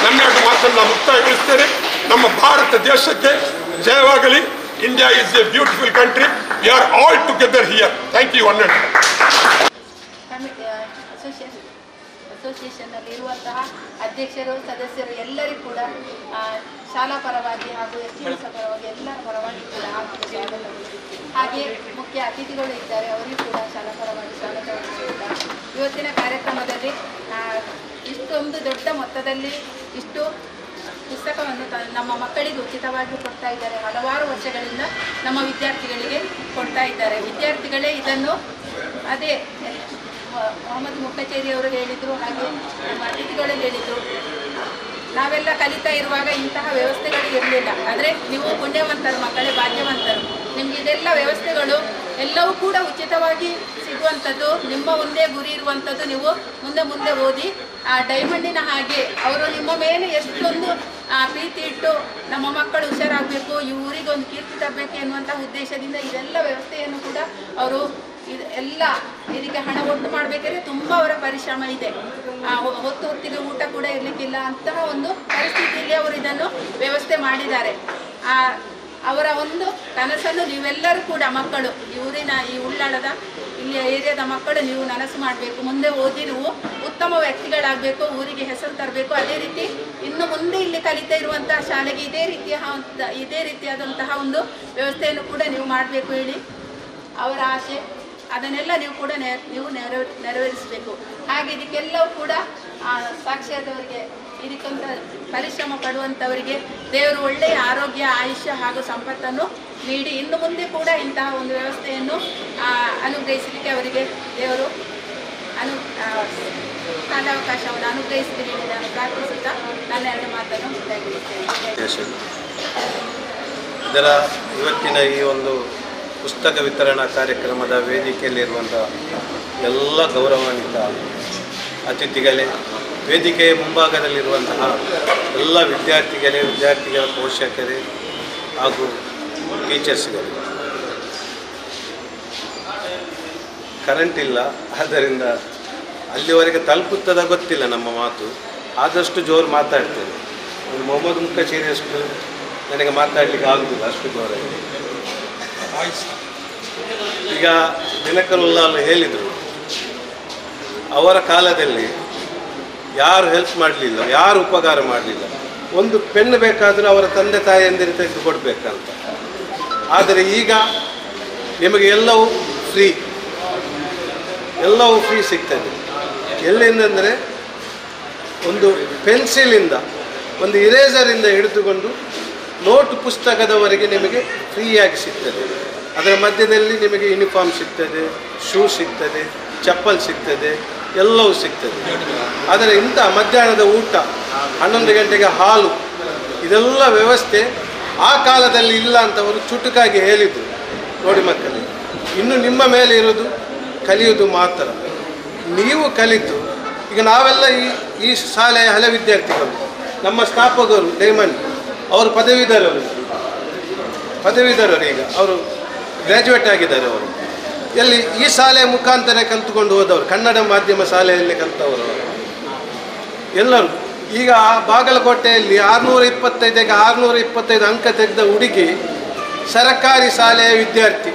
ನನ್ನ ಮಾತನ್ನು ಮುಕ್ತಾಯಗೊಳಿಸ್ತೇನೆ. ನಮ್ಮ ಭಾರತ ದೇಶಕ್ಕೆ ಜಯವಾಗಲಿ. India is a beautiful country. We are all together here. Thank you. ಅಸೋಸಿಯೇಷನ್ನಲ್ಲಿ ಇರುವಂತಹ ಅಧ್ಯಕ್ಷರು, ಸದಸ್ಯರು ಎಲ್ಲರಿಗೂ ಕೂಡ ಶಾಲಾ ಪರವಾಗಿ ಹಾಗೂ ಎಸ್ ಪರವಾಗಿ ಎಲ್ಲರ ಪರವಾಗಿ ಕೂಡ ಹಾಗೆ ಮುಖ್ಯ ಅತಿಥಿಗಳು ಇದ್ದಾರೆ, ಅವರಿಗೂ ಕೂಡ ಶಾಲಾ ಪರವಾಗಿ ಸ್ವಾಗತವನ್ನು. ಇವತ್ತಿನ ಕಾರ್ಯಕ್ರಮದಲ್ಲಿ ಇಷ್ಟೊಂದು ದೊಡ್ಡ ಮೊತ್ತದಲ್ಲಿ ಇಷ್ಟು ಪುಸ್ತಕವನ್ನು ನಮ್ಮ ಮಕ್ಕಳಿಗೆ ಉಚಿತವಾಗಿ ಕೊಡ್ತಾ ಇದ್ದಾರೆ. ಹಲವಾರು ವರ್ಷಗಳಿಂದ ನಮ್ಮ ವಿದ್ಯಾರ್ಥಿಗಳಿಗೆ ಕೊಡ್ತಾ ಇದ್ದಾರೆ. ವಿದ್ಯಾರ್ಥಿಗಳೇ ಇದನ್ನು ಅದೇ ಮೊಹಮ್ಮದ್ ಮುಕ್ಕಚೇರಿ ಅವರು ಹೇಳಿದರು, ಹಾಗೆ ನಮ್ಮ ಅತಿಥಿಗಳು ಹೇಳಿದರು. ನಾವೆಲ್ಲ ಕಲಿತಾ ಇರುವಾಗ ಇಂತಹ ವ್ಯವಸ್ಥೆಗಳು ಇರಲಿಲ್ಲ. ಆದರೆ ನೀವು ಪುಣ್ಯವಂತರು, ಮಕ್ಕಳೇ ಭಾಗ್ಯವಂತರು. ನಿಮಗೆ ಇದೆಲ್ಲ ವ್ಯವಸ್ಥೆಗಳು ಎಲ್ಲವೂ ಕೂಡ ಉಚಿತವಾಗಿ ಸಿಗುವಂಥದ್ದು. ನಿಮ್ಮ ಮುಂದೆ ಗುರಿ ಇರುವಂಥದ್ದು. ನೀವು ಮುಂದೆ ಓದಿ ಆ ಡೈಮಂಡಿನ ಹಾಗೆ ಅವರು ನಿಮ್ಮ ಮೇಲೆ ಎಷ್ಟೊಂದು ಪ್ರೀತಿ ಇಟ್ಟು ನಮ್ಮ ಮಕ್ಕಳು ಹುಷಾರಾಗಬೇಕು, ಈ ಊರಿಗೆ ಒಂದು ಕೀರ್ತಿ ತರಬೇಕು ಎನ್ನುವಂಥ ಉದ್ದೇಶದಿಂದ ಇದೆಲ್ಲ ವ್ಯವಸ್ಥೆಯನ್ನು ಕೂಡ ಅವರು ಎಲ್ಲ ಇದಕ್ಕೆ ಹಣ ಒಟ್ಟು ಮಾಡಬೇಕಾದ್ರೆ ತುಂಬ ಅವರ ಪರಿಶ್ರಮ ಇದೆ. ಹೊತ್ತಿಗೆ ಊಟ ಕೂಡ ಇರಲಿಕ್ಕಿಲ್ಲ ಅಂತಹ ಒಂದು ಪರಿಸ್ಥಿತಿಯಲ್ಲಿ ಅವರು ಇದನ್ನು ವ್ಯವಸ್ಥೆ ಮಾಡಿದ್ದಾರೆ. ಅವರ ಒಂದು ಕನಸನ್ನು ನೀವೆಲ್ಲರೂ ಕೂಡ ಮಕ್ಕಳು, ಈ ಊರಿನ ಈ ಉಳ್ಳಾಳದ ಇಲ್ಲಿ ಏರಿಯಾದ ಮಕ್ಕಳು ನೀವು ನನಸು ಮಾಡಬೇಕು. ಮುಂದೆ ಓದಿ ನೀವು ಉತ್ತಮ ವ್ಯಕ್ತಿಗಳಾಗಬೇಕು, ಊರಿಗೆ ಹೆಸರು ತರಬೇಕು. ಅದೇ ರೀತಿ ಇನ್ನು ಮುಂದೆ ಇಲ್ಲಿ ಕಲಿತಾ ಇರುವಂತಹ ಶಾಲೆಗೆ ಇದೇ ರೀತಿಯಾದಂತಹ ಒಂದು ವ್ಯವಸ್ಥೆಯನ್ನು ಕೂಡ ನೀವು ಮಾಡಬೇಕು ಹೇಳಿ ಅವರ ಆಸೆ. ಅದನ್ನೆಲ್ಲ ನೀವು ಕೂಡ ನೆರವೇರಿಸಬೇಕು. ಹಾಗೆ ಇದಕ್ಕೆಲ್ಲವೂ ಕೂಡ ಸಾಕ್ಷಿಯಾದವರಿಗೆ, ಇದಕ್ಕೊಂತ ಪರಿಶ್ರಮ ಪಡುವಂಥವರಿಗೆ ದೇವರು ಒಳ್ಳೆಯ ಆರೋಗ್ಯ, ಆಯುಷ್ಯ ಹಾಗೂ ಸಂಪತ್ತನ್ನು ನೀಡಿ ಇನ್ನು ಮುಂದೆ ಕೂಡ ಇಂತಹ ಒಂದು ವ್ಯವಸ್ಥೆಯನ್ನು ಅನುಗ್ರಹಿಸಲಿಕ್ಕೆ ಅವರಿಗೆ ದೇವರು ಕಾಲಾವಕಾಶವನ್ನು ಅನುಗ್ರಹಿಸಲಿ ಹೇಳಿ ನಾನು ಪ್ರಾರ್ಥಿಸುತ್ತಾ ನನ್ನ ಎರಡು ಮಾತನ್ನು ಮುಕ್ತಾಯಗೊಳಿಸ್ತೇನೆ. ಇದರ ಇವತ್ತಿನ ಈ ಒಂದು ಪುಸ್ತಕ ವಿತರಣಾ ಕಾರ್ಯಕ್ರಮದ ವೇದಿಕೆಯಲ್ಲಿರುವಂಥ ಎಲ್ಲ ಗೌರವಾನ್ವಿತ ಅತಿಥಿಗಳೇ, ವೇದಿಕೆಯ ಮುಂಭಾಗದಲ್ಲಿರುವಂತಹ ಎಲ್ಲ ವಿದ್ಯಾರ್ಥಿಗಳ ಪೋಷಕರೇ ಹಾಗೂ ಟೀಚರ್ಸ್ಗಳೇ. ಕರೆಂಟ್ ಇಲ್ಲ, ಆದ್ದರಿಂದ ಅಲ್ಲಿವರೆಗೆ ತಲುಪುತ್ತದ ಗೊತ್ತಿಲ್ಲ ನಮ್ಮ ಮಾತು. ಆದಷ್ಟು ಜೋರು ಮಾತಾಡ್ತೇನೆ. ಮೊಹಮ್ಮದ್ ಮುಕ್ಕಚೇರಿಯಷ್ಟು ನನಗೆ ಮಾತಾಡಲಿಕ್ಕೆ ಆಗುವುದಿಲ್ಲ, ಅಷ್ಟು ಜೋರಾಗಿ. ಈಗ ದಿನಕರುಲ್ಲಾ ಹೇಳಿದರು, ಅವರ ಕಾಲದಲ್ಲಿ ಯಾರು ಹೆಲ್ಪ್ ಮಾಡಲಿಲ್ಲ, ಯಾರು ಉಪಕಾರ ಮಾಡಲಿಲ್ಲ. ಒಂದು ಪೆನ್ನು ಬೇಕಾದರೂ ಅವರ ತಂದೆ ತಾಯಿಯಂದಿರು ತೆಗೆದು ಕೊಡಬೇಕಂತ. ಆದರೆ ಈಗ ನಿಮಗೆ ಎಲ್ಲವೂ ಫ್ರೀ ಸಿಗ್ತದೆ. ಎಲ್ಲಿಂದಂದರೆ ಒಂದು ಪೆನ್ಸಿಲಿಂದ, ಒಂದು ಇರೇಸರಿಂದ ಹಿಡಿದುಕೊಂಡು ನೋಟ್ ಪುಸ್ತಕದವರೆಗೆ ನಿಮಗೆ ಫ್ರೀಯಾಗಿ ಸಿಗ್ತದೆ. ಅದರ ಮಧ್ಯದಲ್ಲಿ ನಿಮಗೆ ಯೂನಿಫಾರ್ಮ್ ಸಿಗ್ತದೆ, ಶೂ ಸಿಗ್ತದೆ, ಚಪ್ಪಲ್ ಸಿಗ್ತದೆ, ಎಲ್ಲವೂ ಸಿಗ್ತದೆ. ಆದರೆ ಇಂಥ ಮಧ್ಯಾಹ್ನದ ಊಟ, 11 ಗಂಟೆಗೆ ಹಾಲು, ಇದೆಲ್ಲ ವ್ಯವಸ್ಥೆ ಆ ಕಾಲದಲ್ಲಿ ಇಲ್ಲ ಅಂತವರು ಚುಟುಕಾಗಿ ಹೇಳಿದರು. ನೋಡಿ ಮಕ್ಕಳೇ, ಇನ್ನು ನಿಮ್ಮ ಮೇಲೆ ಇರೋದು ಕಲಿಯುವುದು ಮಾತ್ರ. ನೀವು ಕಲಿತು, ಈಗ ನಾವೆಲ್ಲ ಈ ಶಾಲೆಯ ಹಳೆ ವಿದ್ಯಾರ್ಥಿಗಳು, ನಮ್ಮ ಸ್ಥಾಪಕರು ಡೈಮಂಡ್ ಅವರು ಪದವೀಧರರು ಈಗ ಅವರು ಗ್ರ್ಯಾಜುಯೇಟ್ ಆಗಿದ್ದಾರೆ. ಅವರು ಎಲ್ಲಿ ಈ ಶಾಲೆಯ ಮುಖಾಂತರ ಕಲಿತುಕೊಂಡು ಹೋದವರು, ಕನ್ನಡ ಮಾಧ್ಯಮ ಶಾಲೆಯಲ್ಲಿ ಕಲಿತವರು ಎಲ್ಲರೂ. ಈಗ ಬಾಗಲಕೋಟೆಯಲ್ಲಿ 625ಗೆ 625 ಅಂಕ ತೆಗೆದ ಹುಡುಗಿ ಸರಕಾರಿ ಶಾಲೆಯ ವಿದ್ಯಾರ್ಥಿ.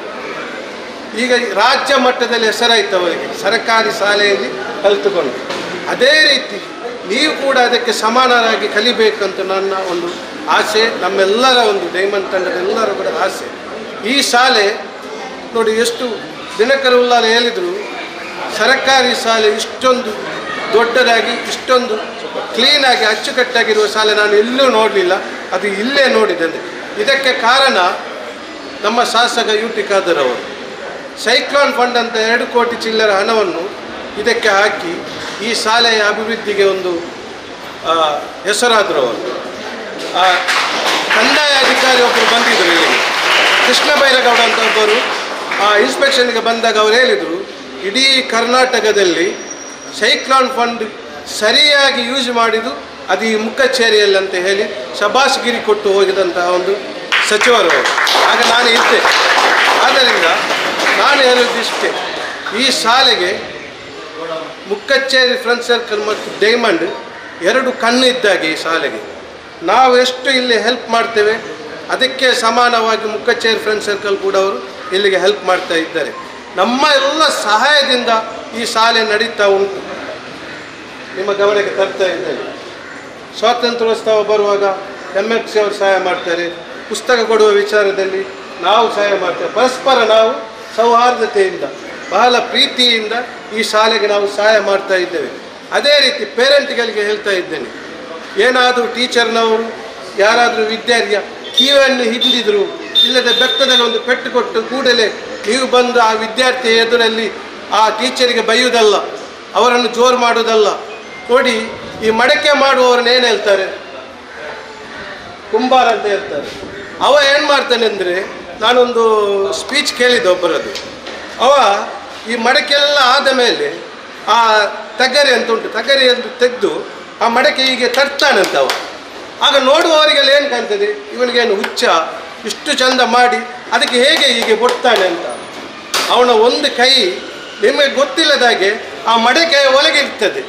ಈಗ ರಾಜ್ಯ ಮಟ್ಟದಲ್ಲಿ ಹೆಸರಾಯಿತು ಅವರಿಗೆ, ಸರಕಾರಿ ಶಾಲೆಯಲ್ಲಿ ಕಲಿತುಕೊಂಡು. ಅದೇ ರೀತಿ ನೀವು ಕೂಡ ಅದಕ್ಕೆ ಸಮಾನರಾಗಿ ಕಲಿಬೇಕಂತ ನನ್ನ ಒಂದು ಆಸೆ, ನಮ್ಮೆಲ್ಲರ ಒಂದು ಡೈಮಂಡ್ ತಂಡದ ಎಲ್ಲರೂ ಕೂಡ ಆಸೆ. ಈ ಶಾಲೆ ನೋಡಿ, ಎಷ್ಟು ದಿನಕರ ಉಲ್ಲಾಲ ಹೇಳಿದರು, ಸರಕಾರಿ ಶಾಲೆ ಇಷ್ಟೊಂದು ದೊಡ್ಡದಾಗಿ ಇಷ್ಟೊಂದು ಕ್ಲೀನಾಗಿ ಅಚ್ಚುಕಟ್ಟಾಗಿರುವ ಶಾಲೆ ನಾನು ಎಲ್ಲೂ ನೋಡಲಿಲ್ಲ, ಅದು ಇಲ್ಲೇ ನೋಡಿದೆ. ಇದಕ್ಕೆ ಕಾರಣ ನಮ್ಮ ಶಾಸಕ ಯುಟಿ ಖಾದರ್ ಅವರು ಸೈಕ್ಲೋನ್ ಫಂಡ್ ಅಂತ 2 ಕೋಟಿ ಚಿಲ್ಲರ ಹಣವನ್ನು ಇದಕ್ಕೆ ಹಾಕಿ ಈ ಶಾಲೆಯ ಅಭಿವೃದ್ಧಿಗೆ ಒಂದು ಹೆಸರಾದರು. ಅವರು ಕಂದಾಯ ಅಧಿಕಾರಿ ಒಬ್ಬರು ಬಂದಿದ್ದರು ಇಲ್ಲಿ, ಕೃಷ್ಣ ಬೈರಗೌಡ ಅಂತ ಒಬ್ಬರು ಇನ್ಸ್ಪೆಕ್ಷನ್ಗೆ ಬಂದಾಗ ಅವರು ಹೇಳಿದರು, ಇಡೀ ಕರ್ನಾಟಕದಲ್ಲಿ ಸೈಕ್ಲೋನ್ ಫಂಡ್ ಸರಿಯಾಗಿ ಯೂಸ್ ಮಾಡಿದ್ದು ಅದು ಈ ಮುಖಚೇರಿಯಲ್ಲಿ ಅಂತ ಹೇಳಿ ಶಬಾಷ್ಗಿರಿ ಕೊಟ್ಟು ಹೋಗಿದಂತಹ ಒಂದು ಸಚಿವರು. ಆಗ ನಾನು ಇದ್ದೆ. ಆದ್ದರಿಂದ ನಾನು ಹೇಳೋದಿಷ್ಟೇ, ಈ ಶಾಲೆಗೆ ಮುಖಚೇರಿ ಫ್ರೆಂಡ್ ಸರ್ಕಲ್ ಮತ್ತು ಡೈಮಂಡ್ 2 ಕಣ್ಣು ಇದ್ದಾಗೆ. ಈ ಶಾಲೆಗೆ ನಾವು ಎಷ್ಟು ಇಲ್ಲಿ ಹೆಲ್ಪ್ ಮಾಡ್ತೇವೆ, ಅದಕ್ಕೆ ಸಮಾನವಾಗಿ ಮುಖಚೇರಿ ಫ್ರೆಂಡ್ ಸರ್ಕಲ್ ಕೂಡ ಅವರು ಇಲ್ಲಿಗೆ ಹೆಲ್ಪ್ ಮಾಡ್ತಾ ಇದ್ದಾರೆ. ನಮ್ಮ ಎಲ್ಲ ಸಹಾಯದಿಂದ ಈ ಶಾಲೆ ನಡೀತಾ ಉಂಟು. ನಿಮ್ಮ ಗಮನಕ್ಕೆ ತರ್ತಾ ಇದ್ದೇನೆ. ಸ್ವಾತಂತ್ರ್ಯೋತ್ಸವ ಬರುವಾಗ MX ಅವರು ಸಹಾಯ ಮಾಡ್ತಾರೆ, ಪುಸ್ತಕ ಕೊಡುವ ವಿಚಾರದಲ್ಲಿ ನಾವು ಸಹಾಯ ಮಾಡ್ತೇವೆ. ಪರಸ್ಪರ ನಾವು ಸೌಹಾರ್ದತೆಯಿಂದ ಬಹಳ ಪ್ರೀತಿಯಿಂದ ಈ ಶಾಲೆಗೆ ನಾವು ಸಹಾಯ ಮಾಡ್ತಾ ಇದ್ದೇವೆ. ಅದೇ ರೀತಿ ಪೇರೆಂಟ್ಗಳಿಗೆ ಹೇಳ್ತಾ ಇದ್ದೇನೆ, ಏನಾದರೂ ಟೀಚರ್ನವರು ಯಾರಾದರೂ ವಿದ್ಯಾರ್ಥಿಯ ಕಿವಿಯನ್ನು ಹಿಂದಿದ್ರು, ಇಲ್ಲದೆ ಬೆತ್ತದಲ್ಲಿ ಒಂದು ಪೆಟ್ಟು ಕೊಟ್ಟು ಕೂಡಲೇ ನೀವು ಬಂದು ಆ ವಿದ್ಯಾರ್ಥಿಯ ಎದುರಲ್ಲಿ ಆ ಟೀಚರಿಗೆ ಬೈಯುವುದಲ್ಲ, ಅವರನ್ನು ಜೋರು ಮಾಡೋದಲ್ಲ. ನೋಡಿ, ಈ ಮಡಕೆ ಮಾಡುವವರನ್ನ ಏನು ಹೇಳ್ತಾರೆ? ಕುಂಬಾರ ಅಂತ ಹೇಳ್ತಾರೆ. ಅವ ಏನು ಮಾಡ್ತಾನೆ ಅಂದರೆ, ನಾನೊಂದು ಸ್ಪೀಚ್ ಕೇಳಿದ್ದೆ ಒಬ್ಬರದ್ದು. ಅವ ಈ ಮಡಕೆಲ್ಲ ಆದ ಮೇಲೆ ಆ ತಗರಿ ಅಂತ ಉಂಟು, ತಗರಿಯನ್ನು ತೆಗೆದು ಆ ಮಡಕೆ ಹೀಗೆ ತರ್ತಾನಂತ ಅವ. ಆಗ ನೋಡುವವರಿಗೆಲ್ಲ ಏನು ಕಾಣ್ತದೆ, ಇವನಿಗೇನು ಹುಚ್ಚ, ಇಷ್ಟು ಚಂದ ಮಾಡಿ ಅದಕ್ಕೆ ಹೇಗೆ ಹೀಗೆ ಕೊಡ್ತಾನೆ ಅಂತ. ಅವನ ಒಂದು ಕೈ ನಿಮಗೆ ಗೊತ್ತಿಲ್ಲದಾಗೆ ಆ ಮಡಕೆಯ ಒಳಗೆ ಇರ್ತದೆ,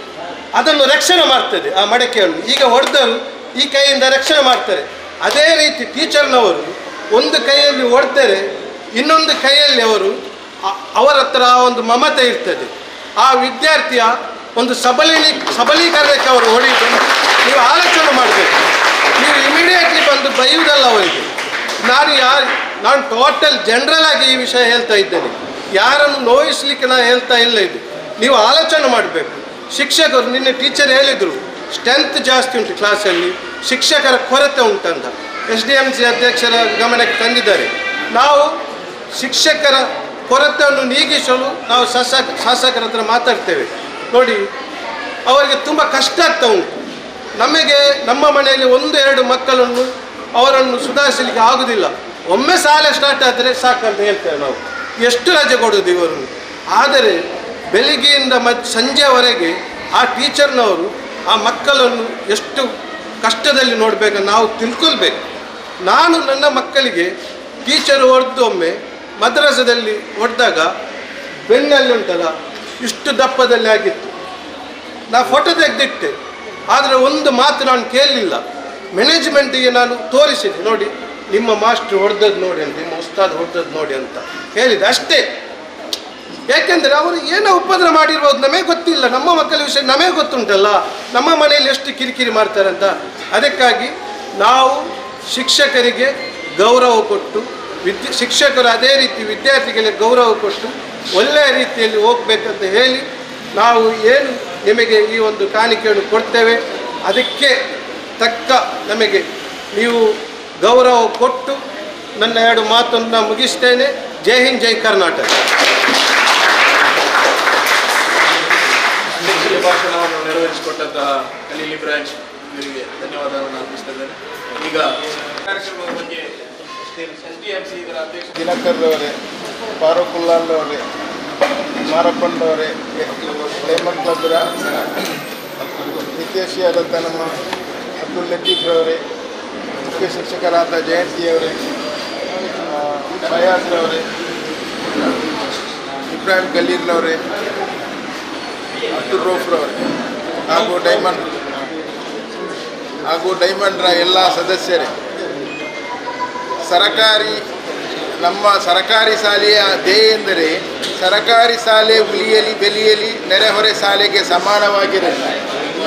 ಅದನ್ನು ರಕ್ಷಣೆ ಮಾಡ್ತದೆ. ಆ ಮಡಕೆಯನ್ನು ಈಗ ಹೊಡೆದರು ಈ ಕೈಯಿಂದ ರಕ್ಷಣೆ ಮಾಡ್ತಾರೆ. ಅದೇ ರೀತಿ ಟೀಚರ್ನವರು ಒಂದು ಕೈಯಲ್ಲಿ ಹೊಡ್ತಾರೆ, ಇನ್ನೊಂದು ಕೈಯಲ್ಲಿ ಅವರ ಹತ್ರ ಒಂದು ಮಮತೆ ಇರ್ತದೆ. ಆ ವಿದ್ಯಾರ್ಥಿಯ ಒಂದು ಸಬಲೀಕರಣಕ್ಕೆ ಅವರು ಹೊಡೆಯುವುದು ನೀವು ಆಲೋಚನೆ ಮಾಡಬೇಕು. ನೀವು ಇಮಿಡಿಯೇಟ್ಲಿ ಬಂದು ಬೈಯುವುದಲ್ಲ ಅವರಿಗೆ. ನಾನು ಟೋಟಲ್ ಜನರಲ್ ಆಗಿ ಈ ವಿಷಯ ಹೇಳ್ತಾ ಇದ್ದೇನೆ, ಯಾರನ್ನು ನೋಯಿಸ್ಲಿಕ್ಕೆ ನಾನು ಹೇಳ್ತಾ ಇಲ್ಲ. ಇದು ನೀವು ಆಲೋಚನೆ ಮಾಡಬೇಕು. ಶಿಕ್ಷಕರು ನಿನ್ನೆ ಟೀಚರ್ ಹೇಳಿದರು, ಸ್ಟ್ರೆಂತ್ ಜಾಸ್ತಿ ಉಂಟು ಕ್ಲಾಸಲ್ಲಿ, ಶಿಕ್ಷಕರ ಕೊರತೆ ಉಂಟಂತ. SDMC ಅಧ್ಯಕ್ಷರ ಗಮನಕ್ಕೆ ತಂದಿದ್ದಾರೆ. ನಾವು ಶಿಕ್ಷಕರ ಕೊರತೆಯನ್ನು ನೀಗಿಸಲು ನಾವು ಶಾಸಕರ ಹತ್ರ ಮಾತಾಡ್ತೇವೆ. ನೋಡಿ, ಅವರಿಗೆ ತುಂಬ ಕಷ್ಟ ಆಗ್ತಾ ಉಂಟು. ನಮಗೆ ನಮ್ಮ ಮನೆಯಲ್ಲಿ 1-2 ಮಕ್ಕಳನ್ನು ಅವರನ್ನು ಸುಧಾರಿಸಲಿಕ್ಕೆ ಆಗುವುದಿಲ್ಲ. ಒಮ್ಮೆ ಶಾಲೆ ಸ್ಟಾರ್ಟ್ ಆದರೆ ಸಾಕಂತ ಹೇಳ್ತೇವೆ ನಾವು. ಎಷ್ಟು ರಜೆ ಕೊಡೋದು ಇವರನ್ನು? ಆದರೆ ಬೆಳಿಗ್ಗೆಯಿಂದ ಸಂಜೆವರೆಗೆ ಆ ಟೀಚರ್ನವರು ಆ ಮಕ್ಕಳನ್ನು ಎಷ್ಟು ಕಷ್ಟದಲ್ಲಿ ನೋಡಬೇಕಂತ ನಾವು ತಿಳ್ಕೊಳ್ಬೇಕು. ನಾನು ನನ್ನ ಮಕ್ಕಳಿಗೆ ಟೀಚರ್ ಹೊಡೆದು ಒಮ್ಮೆ ಮದ್ರಸದಲ್ಲಿ ಹೊಡೆದಾಗ ಬೆನ್ನಲ್ಲಿ ಉಂಟಲ್ಲ ಇಷ್ಟು ದಪ್ಪದಲ್ಲಿ ಆಗಿತ್ತು. ನಾನು ಫೋಟೋ ತೆಗೆದಿಟ್ಟೆ, ಆದರೆ ಒಂದು ಮಾತು ನಾನು ಕೇಳಲಿಲ್ಲ. ಮ್ಯಾನೇಜ್ಮೆಂಟಿಗೆ ನಾನು ತೋರಿಸಿದೆ, ನೋಡಿ ನಿಮ್ಮ ಮಾಸ್ಟ್ರು ಹೊಡೆದದ್ದು ನೋಡಿ ಅಂತ, ನಿಮ್ಮ ಉಸ್ತಾದ್ ಹೊಡೆದದ್ದು ನೋಡಿ ಅಂತ ಹೇಳಿದೆ ಅಷ್ಟೇ. ಯಾಕೆಂದರೆ ಅವರು ಏನೋ ಉಪದ್ರ ಮಾಡಿರ್ಬೋದು, ನಮಗೆ ಗೊತ್ತಿಲ್ಲ. ನಮ್ಮ ಮಕ್ಕಳ ವಿಷಯ ನಮಗೆ ಗೊತ್ತುಂಟಲ್ಲ, ನಮ್ಮ ಮನೆಯಲ್ಲಿ ಎಷ್ಟು ಕಿರಿಕಿರಿ ಮಾಡ್ತಾರಂತ. ಅದಕ್ಕಾಗಿ ನಾವು ಶಿಕ್ಷಕರಿಗೆ ಗೌರವ ಕೊಟ್ಟು, ಶಿಕ್ಷಕರು ಅದೇ ರೀತಿ ವಿದ್ಯಾರ್ಥಿಗಳಿಗೆ ಗೌರವ ಕೊಟ್ಟು ಒಳ್ಳೆಯ ರೀತಿಯಲ್ಲಿ ಹೋಗಬೇಕಂತ ಹೇಳಿ ನಾವು ಏನು ನಿಮಗೆ ಈ ಒಂದು ಕಾಣಿಕೆಯನ್ನು ಕೊಡ್ತೇವೆ, ಅದಕ್ಕೆ ತಕ್ಕ ನಮಗೆ ನೀವು ಗೌರವ ಕೊಟ್ಟು ನನ್ನ 2 ಮಾತನ್ನು ಮುಗಿಸ್ತೇನೆ. ಜೈ ಹಿಂದ್, ಜೈ ಕರ್ನಾಟಕ. ಭಾಷಣವನ್ನು ನೆರವೇರಿಸಿಕೊಟ್ಟಂತಹ ಖಲೀಲ್ ಇಬ್ರಾಹಿಂ ಇವರಿಗೆ ಧನ್ಯವಾದವನ್ನು ಅರ್ಪಿಸ್ತಾ ಇದ್ದೇನೆ. ಈಗ ಕಾರ್ಯಕ್ರಮದ ಬಗ್ಗೆ SDMC ಇದರ ಅಧ್ಯಕ್ಷ ದಿನಕರ್ ಅವರೇ, ಫಾರೂಕುಲ್ಲಾಲ್ ಅವರೇ, ಮಾರಪ್ಪಣ್ಣವರೇ, ಡೈಮಂಡ್ ಕ್ಲಬ್ರ ಹಿತೇಶಿಯಾದಂಥ ನಮ್ಮ ಅಬ್ದುಲ್ ಲತೀಫ್ ಅವರೇ, ಮುಖ್ಯ ಶಿಕ್ಷಕರಾದ ಜಯಂತಿಯವರೇ, ಫಯಾಜ್ರವರೇ, ಇಬ್ರಾಹಿಂ ಖಲೀಲ್ರವರೇ, ಅಬ್ದುಲ್ ರೌಫ್ರವರೇ ಹಾಗೂ ಡೈಮಂಡ್ ಹಾಗೂ ಡೈಮಂಡ್ರ ಎಲ್ಲ ಸದಸ್ಯರೇ, ನಮ್ಮ ಸರಕಾರಿ ಶಾಲೆಯ ಧ್ಯೇಯ ಎಂದರೆ ಸರಕಾರಿ ಶಾಲೆ ಉಳಿಯಲಿ ಬೆಳೆಯಲಿ, ನೆರೆಹೊರೆ ಶಾಲೆಗೆ ಸಮಾನವಾಗಿರಲಿ.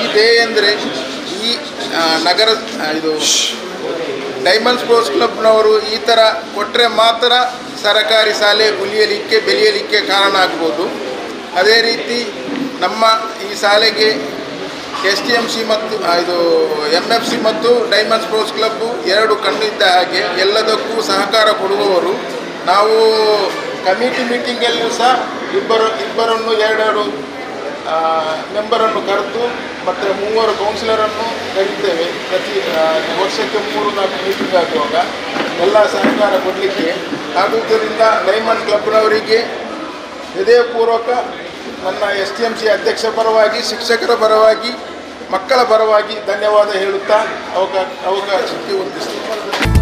ಈ ಧ್ಯೇಯ ಎಂದರೆ ಈ ನಗರ ಡೈಮಂಡ್ ಸ್ಪೋರ್ಟ್ಸ್ ಕ್ಲಬ್ನವರು ಈ ಥರ ಕೊಟ್ಟರೆ ಮಾತ್ರ ಸರಕಾರಿ ಶಾಲೆ ಉಳಿಯಲಿಕ್ಕೆ ಬೆಳೆಯಲಿಕ್ಕೆ ಕಾರಣ ಆಗ್ಬೋದು. ಅದೇ ರೀತಿ ನಮ್ಮ ಈ ಶಾಲೆಗೆ STMC ಮತ್ತು MFC ಮತ್ತು ಡೈಮಂಡ್ ಸ್ಪೋರ್ಟ್ಸ್ ಕ್ಲಬ್ಬು ಎರಡು ಕಣ್ಣಿದ್ದ ಹಾಗೆ ಎಲ್ಲದಕ್ಕೂ ಸಹಕಾರ ಕೊಡುವವರು. ನಾವು ಕಮಿಟಿ ಮೀಟಿಂಗಲ್ಲೂ ಸಹ ಇಬ್ಬರನ್ನು ಎರಡು ಮೆಂಬರನ್ನು ಕರೆದು ಮತ್ತು 3 ಕೌನ್ಸಿಲರನ್ನು ಕರೀತೇವೆ. ಪ್ರತಿ ವರ್ಷಕ್ಕೆ 3-4 ಮೀಟಿಂಗ್ ಆಗುವಾಗ ಎಲ್ಲ ಸಹಕಾರ ಕೊಡಲಿಕ್ಕೆ ಆಗುವುದರಿಂದ ಡೈಮಂಡ್ ಕ್ಲಬ್ನವರಿಗೆ ಹೃದಯಪೂರ್ವಕ ನನ್ನ STMC ಅಧ್ಯಕ್ಷ ಪರವಾಗಿ, ಶಿಕ್ಷಕರ ಪರವಾಗಿ, ಮಕ್ಕಳ ಪರವಾಗಿ ಧನ್ಯವಾದ ಹೇಳುತ್ತಾ ಅವಕಾಶಕ್ಕೆ ವಂದಿಸುತ್ತೇನೆ.